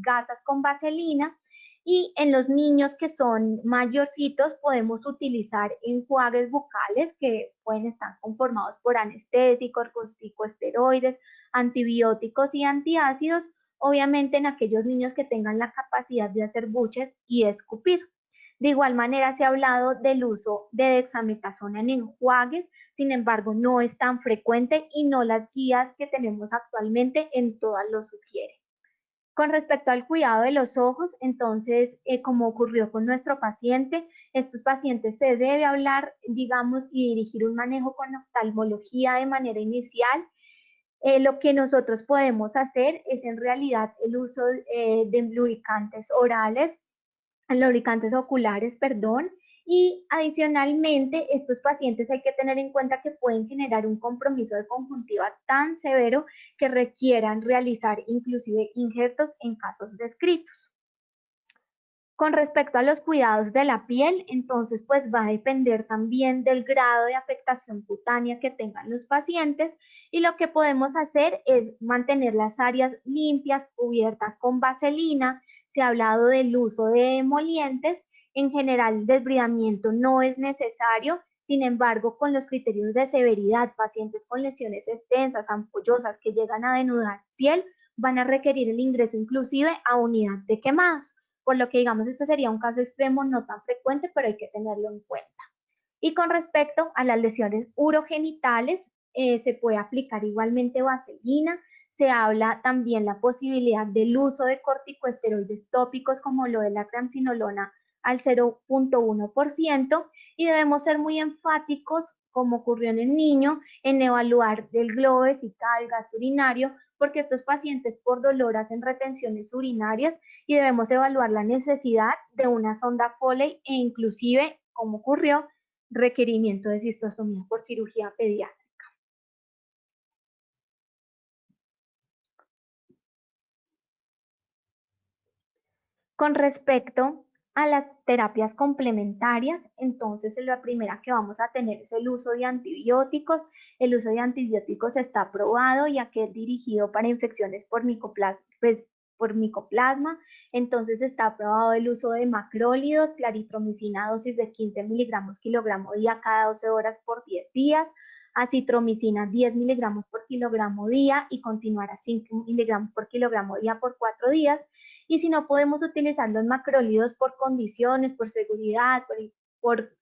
gasas con vaselina. Y en los niños que son mayorcitos podemos utilizar enjuagues bucales que pueden estar conformados por anestésicos, corticosteroides, antibióticos y antiácidos, obviamente en aquellos niños que tengan la capacidad de hacer buches y escupir. De igual manera se ha hablado del uso de dexametasona en enjuagues, sin embargo no es tan frecuente y no las guías que tenemos actualmente en todas lo sugieren. Con respecto al cuidado de los ojos, entonces, como ocurrió con nuestro paciente, estos pacientes se debe hablar, y dirigir un manejo con oftalmología de manera inicial. Lo que nosotros podemos hacer es en realidad el uso de lubricantes oculares, y adicionalmente estos pacientes hay que tener en cuenta que pueden generar un compromiso de conjuntiva tan severo que requieran realizar inclusive injertos en casos descritos. Con respecto a los cuidados de la piel, entonces pues va a depender también del grado de afectación cutánea que tengan los pacientes y lo que podemos hacer es mantener las áreas limpias, cubiertas con vaselina. Se ha hablado del uso de emolientes. En general, desbridamiento no es necesario, sin embargo, con los criterios de severidad, pacientes con lesiones extensas, ampollosas que llegan a denudar piel, van a requerir el ingreso inclusive a unidad de quemados. por lo que digamos este sería un caso extremo no tan frecuente, pero hay que tenerlo en cuenta. Y con respecto a las lesiones urogenitales, se puede aplicar igualmente vaselina. Se habla también la posibilidad del uso de corticosteroides tópicos como lo de la triamcinolona al 0.1% y debemos ser muy enfáticos, como ocurrió en el niño, en evaluar el globo vesical, gasto urinario, porque estos pacientes por dolor hacen retenciones urinarias y debemos evaluar la necesidad de una sonda Foley e inclusive, como ocurrió, requerimiento de cistostomía por cirugía pediátrica. Con respecto a las terapias complementarias, entonces la primera que vamos a tener es el uso de antibióticos. El uso de antibióticos está aprobado ya que es dirigido para infecciones por micoplasma, entonces está aprobado el uso de macrólidos, claritromicina a dosis de 15 miligramos kilogramo día cada 12 horas por 10 días, acitromicina 10 miligramos por kilogramo día y continuar a 5 miligramos por kilogramo día por 4 días. Y si no podemos utilizar los macrólidos por condiciones, por seguridad, por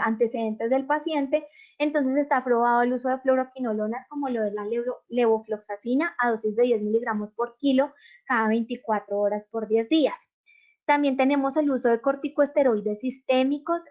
antecedentes del paciente, entonces está aprobado el uso de fluoroquinolonas como lo de la levofloxacina a dosis de 10 miligramos por kilo cada 24 horas por 10 días. También tenemos el uso de corticosteroides sistémicos.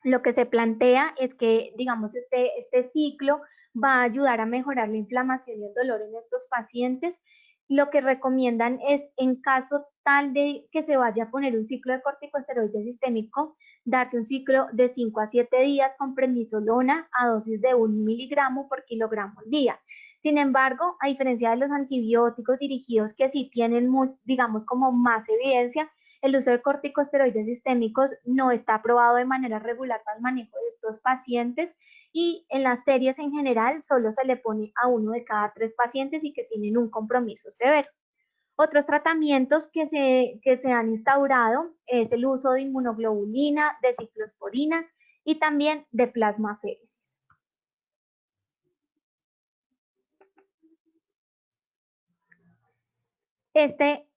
Lo que se plantea es que, digamos, este ciclo va a ayudar a mejorar la inflamación y el dolor en estos pacientes. Lo que recomiendan es, en caso tal de que se vaya a poner un ciclo de corticosteroide sistémico, darse un ciclo de 5 a 7 días con prednisolona a dosis de 1 miligramo por kilogramo al día. Sin embargo, a diferencia de los antibióticos dirigidos que sí tienen, digamos, como más evidencia, el uso de corticosteroides sistémicos no está aprobado de manera regular para el manejo de estos pacientes y en las series en general solo se le pone a 1 de cada 3 pacientes y que tienen un compromiso severo. Otros tratamientos que se han instaurado es el uso de inmunoglobulina, de ciclosporina y también de plasmaféresis.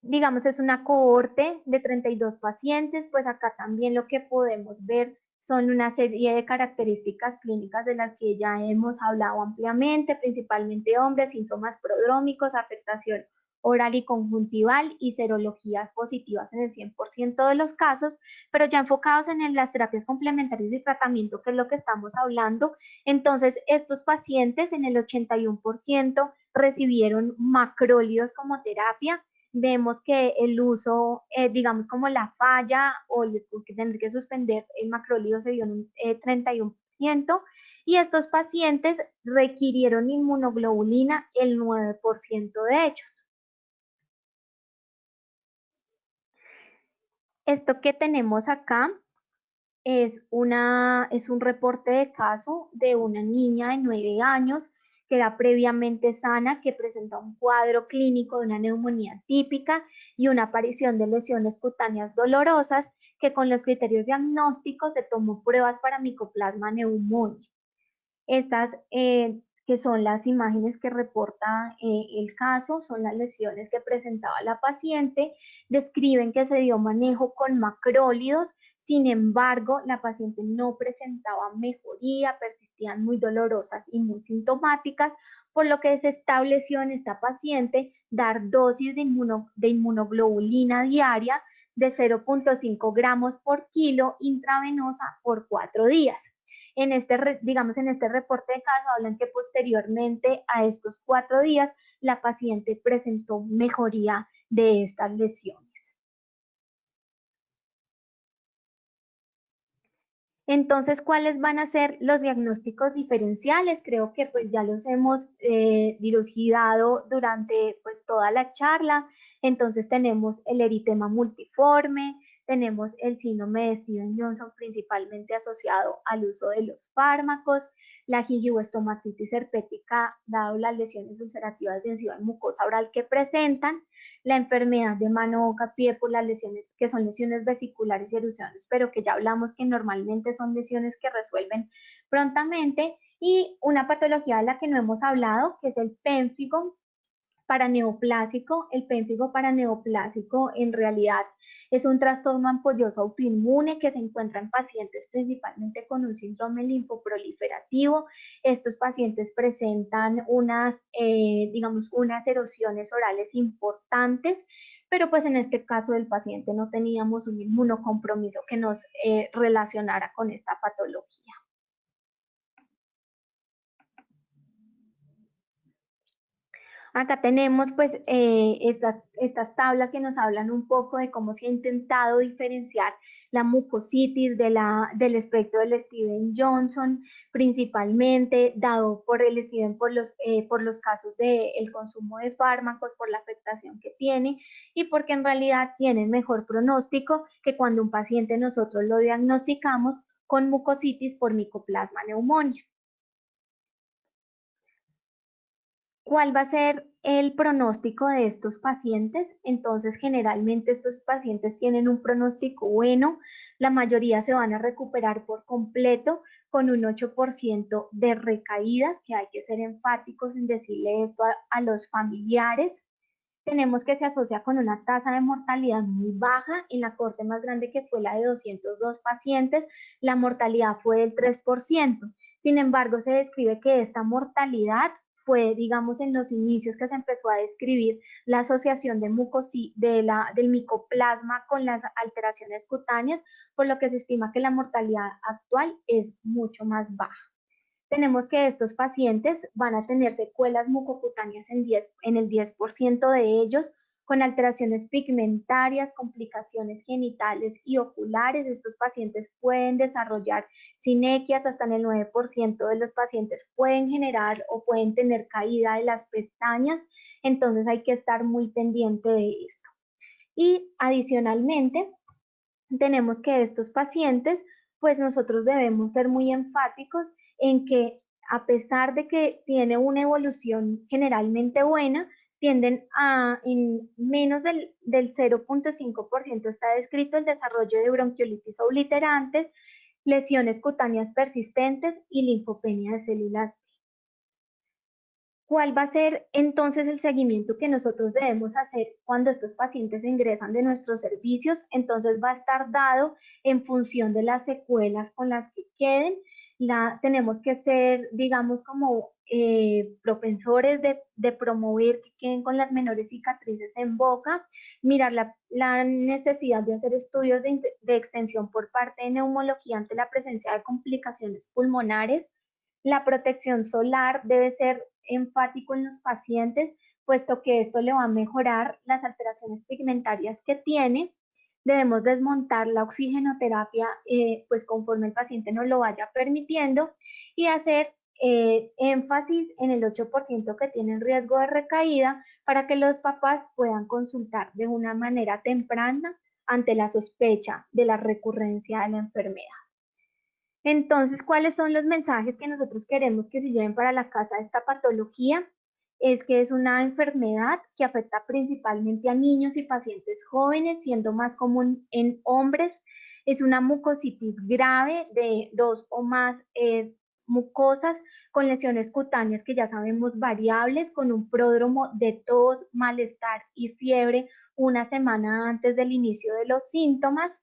Digamos, es una cohorte de 32 pacientes, pues acá también lo que podemos ver son una serie de características clínicas de las que ya hemos hablado ampliamente, principalmente hombres, síntomas prodrómicos, afectación oral y conjuntival y serologías positivas en el 100% de los casos, pero ya enfocados en las terapias complementarias y tratamiento, que es lo que estamos hablando. Entonces, estos pacientes en el 81% recibieron macrólidos como terapia. Vemos que el uso, digamos como la falla o que tener que suspender el macrólido se dio en un 31%, y estos pacientes requirieron inmunoglobulina el 9% de ellos. Esto que tenemos acá es un reporte de caso de una niña de 9 años que era previamente sana, que presenta un cuadro clínico de una neumonía típica y una aparición de lesiones cutáneas dolorosas, que con los criterios diagnósticos se tomó pruebas para Mycoplasma pneumoniae. Estas que son las imágenes que reporta el caso, son las lesiones que presentaba la paciente, describen que se dio manejo con macrólidos. Sin embargo, la paciente no presentaba mejoría, persistían muy dolorosas y muy sintomáticas, por lo que se estableció en esta paciente dar dosis de inmunoglobulina diaria de 0.5 gramos por kilo intravenosa por 4 días. En este reporte de caso hablan que posteriormente a estos 4 días la paciente presentó mejoría de estas lesiones. Entonces, ¿cuáles van a ser los diagnósticos diferenciales? Creo que pues ya los hemos dilucidado durante pues toda la charla. Entonces tenemos el eritema multiforme, tenemos el síndrome de Stevens-Johnson principalmente asociado al uso de los fármacos, la gingivoestomatitis herpética dado las lesiones ulcerativas de encima y mucosa oral que presentan, la enfermedad de mano, boca, pie por las lesiones que son lesiones vesiculares y erupciones, pero que ya hablamos que normalmente son lesiones que resuelven prontamente, y una patología de la que no hemos hablado, que es el pénfigo, paraneoplásico. El pénfigo paraneoplásico en realidad es un trastorno ampolloso autoinmune que se encuentra en pacientes principalmente con un síndrome linfoproliferativo. Estos pacientes presentan digamos, unas erosiones orales importantes, pero pues en este caso del paciente no teníamos un inmunocompromiso que nos relacionara con esta patología. Acá tenemos pues estas tablas que nos hablan un poco de cómo se ha intentado diferenciar la mucositis del espectro del Steven Johnson, principalmente dado por el Steven por los casos del consumo de fármacos, por la afectación que tiene y porque en realidad tienen mejor pronóstico que cuando un paciente nosotros lo diagnosticamos con mucositis por Mycoplasma pneumoniae. ¿Cuál va a ser el pronóstico de estos pacientes? Entonces, generalmente estos pacientes tienen un pronóstico bueno, la mayoría se van a recuperar por completo con un 8% de recaídas, que hay que ser enfáticos en decirle esto a los familiares. Tenemos que se asocia con una tasa de mortalidad muy baja. En la cohorte más grande, que fue la de 202 pacientes, la mortalidad fue del 3%. Sin embargo, se describe que esta mortalidad fue, digamos, en los inicios que se empezó a describir la asociación de del micoplasma con las alteraciones cutáneas, por lo que se estima que la mortalidad actual es mucho más baja. Tenemos que estos pacientes van a tener secuelas mucocutáneas en el 10% de ellos, con alteraciones pigmentarias, complicaciones genitales y oculares. Estos pacientes pueden desarrollar sinequias, hasta en el 9% de los pacientes pueden generar o pueden tener caída de las pestañas, entonces hay que estar muy pendiente de esto. Y adicionalmente, tenemos que estos pacientes, pues nosotros debemos ser muy enfáticos en que a pesar de que tiene una evolución generalmente buena, tienden a, en menos del 0.5% está descrito el desarrollo de bronquiolitis obliterantes, lesiones cutáneas persistentes y linfopenia de células B. ¿Cuál va a ser entonces el seguimiento que nosotros debemos hacer cuando estos pacientes ingresan de nuestros servicios? Entonces va a estar dado en función de las secuelas con las que queden. Tenemos que ser, digamos, como propensores de promover que queden con las menores cicatrices en boca, mirar la necesidad de hacer estudios de extensión por parte de neumología ante la presencia de complicaciones pulmonares. La protección solar debe ser enfático en los pacientes, puesto que esto le va a mejorar las alteraciones pigmentarias que tiene. Debemos desmontar la oxigenoterapia, pues conforme el paciente nos lo vaya permitiendo, y hacer énfasis en el 8% que tienen riesgo de recaída para que los papás puedan consultar de una manera temprana ante la sospecha de la recurrencia de la enfermedad. Entonces, ¿cuáles son los mensajes que nosotros queremos que se lleven para la casa de esta patología? Es que es una enfermedad que afecta principalmente a niños y pacientes jóvenes, siendo más común en hombres. Es una mucositis grave de 2 o más mucosas con lesiones cutáneas que ya sabemos variables, con un pródromo de tos, malestar y fiebre una semana antes del inicio de los síntomas,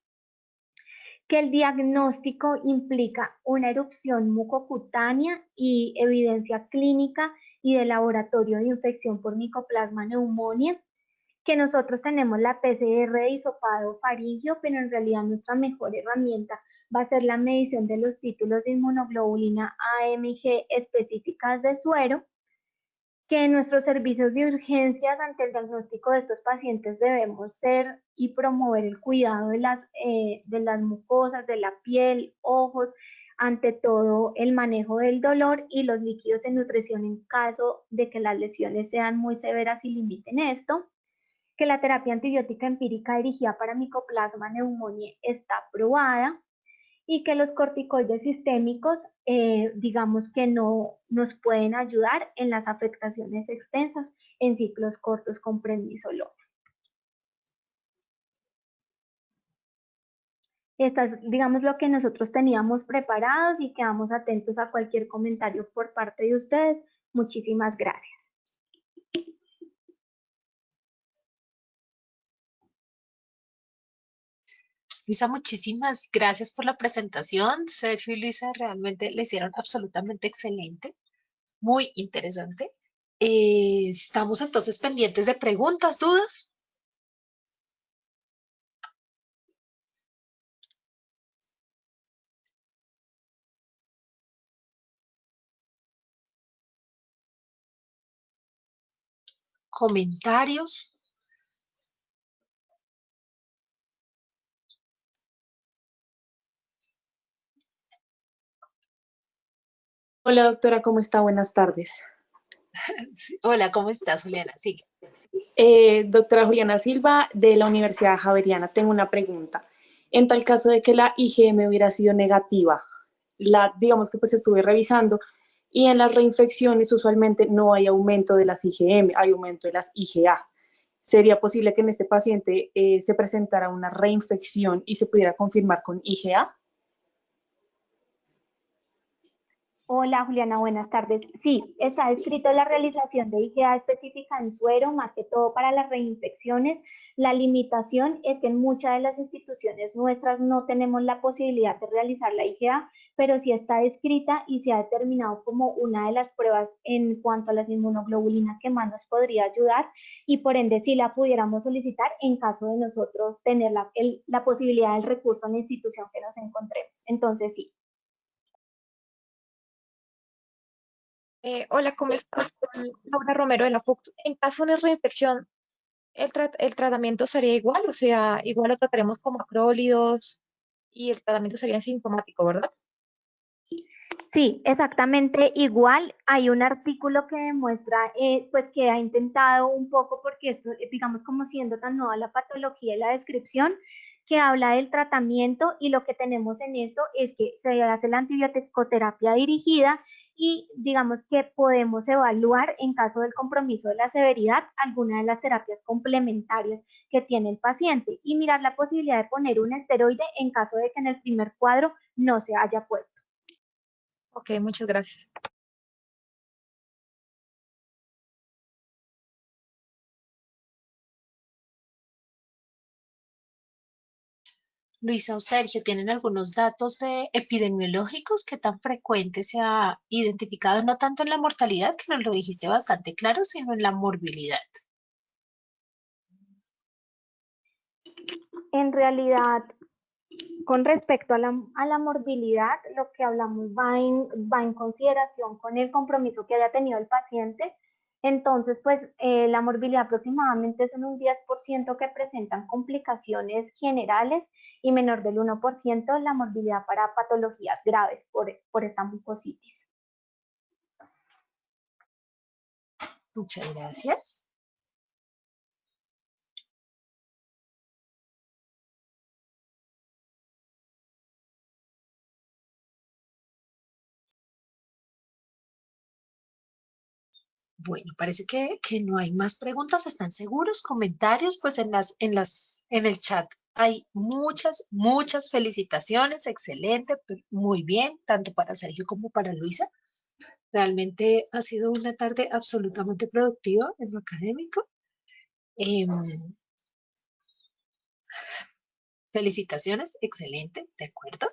que el diagnóstico implica una erupción mucocutánea y evidencia clínica y de laboratorio de infección por Mycoplasma pneumoniae, que nosotros tenemos la PCR de hisopado faríngeo, pero en realidad nuestra mejor herramienta va a ser la medición de los títulos de inmunoglobulina AMG específicas de suero, que en nuestros servicios de urgencias ante el diagnóstico de estos pacientes debemos ser y promover el cuidado de las mucosas, de la piel, ojos, ante todo el manejo del dolor y los líquidos de nutrición en caso de que las lesiones sean muy severas y limiten esto, que la terapia antibiótica empírica dirigida para Mycoplasma pneumoniae está aprobada, y que los corticoides sistémicos, digamos que no nos pueden ayudar en las afectaciones extensas en ciclos cortos con prednisolona. Esta es, digamos, lo que nosotros teníamos preparados y quedamos atentos a cualquier comentario por parte de ustedes. Muchísimas gracias. Luisa, muchísimas gracias por la presentación. Sergio y Luisa realmente le hicieron absolutamente excelente, muy interesante. Estamos entonces pendientes de preguntas, dudas. Comentarios. Hola doctora, ¿cómo está? Buenas tardes. Hola, ¿cómo estás, Juliana? Sí. Doctora Juliana Silva, de la Universidad Javeriana. Tengo una pregunta. En tal caso de que la IgM hubiera sido negativa, digamos que pues estuve revisando y en las reinfecciones usualmente no hay aumento de las IgM, hay aumento de las IgA. ¿Sería posible que en este paciente se presentara una reinfección y se pudiera confirmar con IgA? Hola Juliana, buenas tardes. Sí, está escrito la realización de IgA específica en suero, más que todo para las reinfecciones. La limitación es que en muchas de las instituciones nuestras no tenemos la posibilidad de realizar la IgA, pero sí está escrita y se ha determinado como una de las pruebas en cuanto a las inmunoglobulinas que más nos podría ayudar y por ende sí la pudiéramos solicitar en caso de nosotros tener la posibilidad del recurso en la institución que nos encontremos. Entonces sí. Hola, ¿cómo estás? Soy Laura Romero de la FUCS. En caso de una reinfección, ¿el tratamiento sería igual? O sea, igual lo trataremos como acrólidos y el tratamiento sería asintomático, ¿verdad? Sí, exactamente igual. Hay un artículo que demuestra, pues que ha intentado un poco, porque esto, digamos, como siendo tan nueva la patología y la descripción, que habla del tratamiento y lo que tenemos en esto es que se hace la antibiótico-terapia dirigida y digamos que podemos evaluar en caso del compromiso de la severidad alguna de las terapias complementarias que tiene el paciente y mirar la posibilidad de poner un esteroide en caso de que en el primer cuadro no se haya puesto. Ok, muchas gracias. Luisa o Sergio, ¿tienen algunos datos epidemiológicos? ¿Qué tan frecuente se ha identificado, no tanto en la mortalidad, que nos lo dijiste bastante claro, sino en la morbilidad? En realidad, con respecto a la morbilidad, lo que hablamos va en consideración con el compromiso que haya tenido el paciente. Entonces, pues la morbilidad aproximadamente es en un 10% que presentan complicaciones generales y menor del 1% la morbilidad para patologías graves por esta mucositis. Muchas gracias. Bueno, parece que no hay más preguntas. ¿Están seguros? Comentarios, pues en el chat hay muchas felicitaciones. Excelente, muy bien, tanto para Sergio como para Luisa. Realmente ha sido una tarde absolutamente productiva en lo académico. Felicitaciones, excelente, de acuerdo.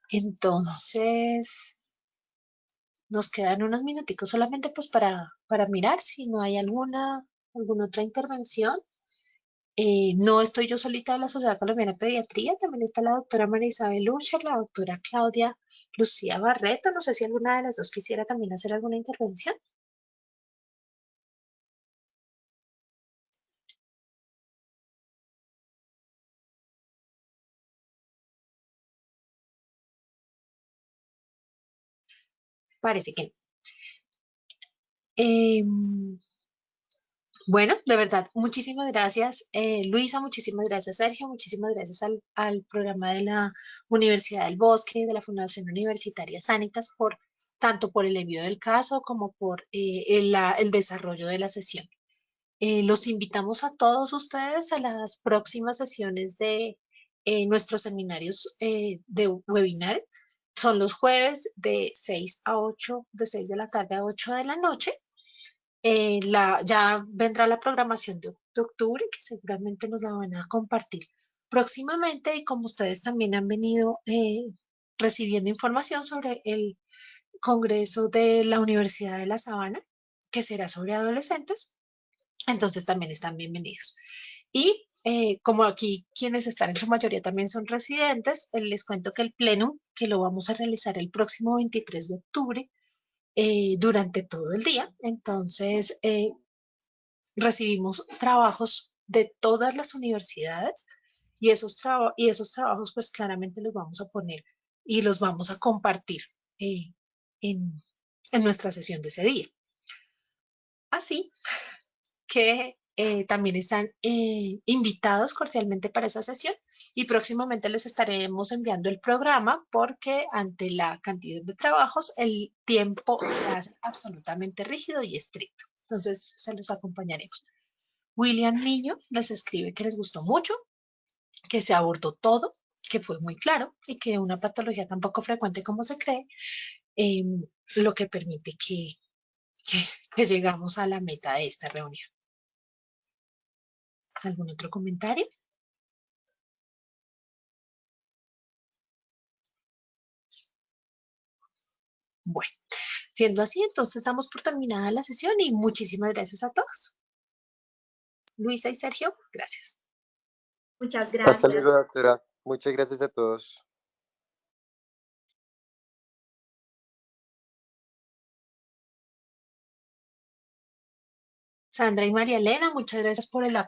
Entonces, nos quedan unos minuticos solamente pues para mirar si no hay alguna otra intervención. No estoy yo solita de la Sociedad Colombiana de Pediatría, también está la doctora María Isabel Ucher, la doctora Claudia Lucía Barreto. No sé si alguna de las dos quisiera también hacer alguna intervención. Parece que no. Bueno, de verdad, muchísimas gracias, Luisa, muchísimas gracias, Sergio, muchísimas gracias al programa de la Universidad del Bosque, de la Fundación Universitaria Sanitas, tanto por el envío del caso como por el desarrollo de la sesión. Los invitamos a todos ustedes a las próximas sesiones de nuestros seminarios de webinar. Son los jueves de 6 a 8, de 6 de la tarde a 8 de la noche. ya vendrá la programación de octubre, que seguramente nos la van a compartir próximamente, y como ustedes también han venido recibiendo información sobre el Congreso de la Universidad de La Sabana, que será sobre adolescentes, entonces también están bienvenidos. Y como aquí quienes están en su mayoría también son residentes, les cuento que el pleno, que lo vamos a realizar el próximo 23 de octubre, durante todo el día. Entonces, recibimos trabajos de todas las universidades, y esos trabajos pues claramente los vamos a poner y los vamos a compartir eh, en, en nuestra sesión de ese día. Así que también están invitados cordialmente para esa sesión, y próximamente les estaremos enviando el programa, porque ante la cantidad de trabajos el tiempo se hace absolutamente rígido y estricto. Entonces se los acompañaremos. William Niño les escribe que les gustó mucho, que se abordó todo, que fue muy claro y que una patología tan poco frecuente como se cree, eh, lo que permite que llegamos a la meta de esta reunión. ¿Algún otro comentario? Bueno, siendo así, entonces damos por terminada la sesión y muchísimas gracias a todos. Luisa y Sergio, gracias. Muchas Hasta gracias. luego, doctora. Muchas gracias a todos. Sandra y María Elena, muchas gracias por el apoyo.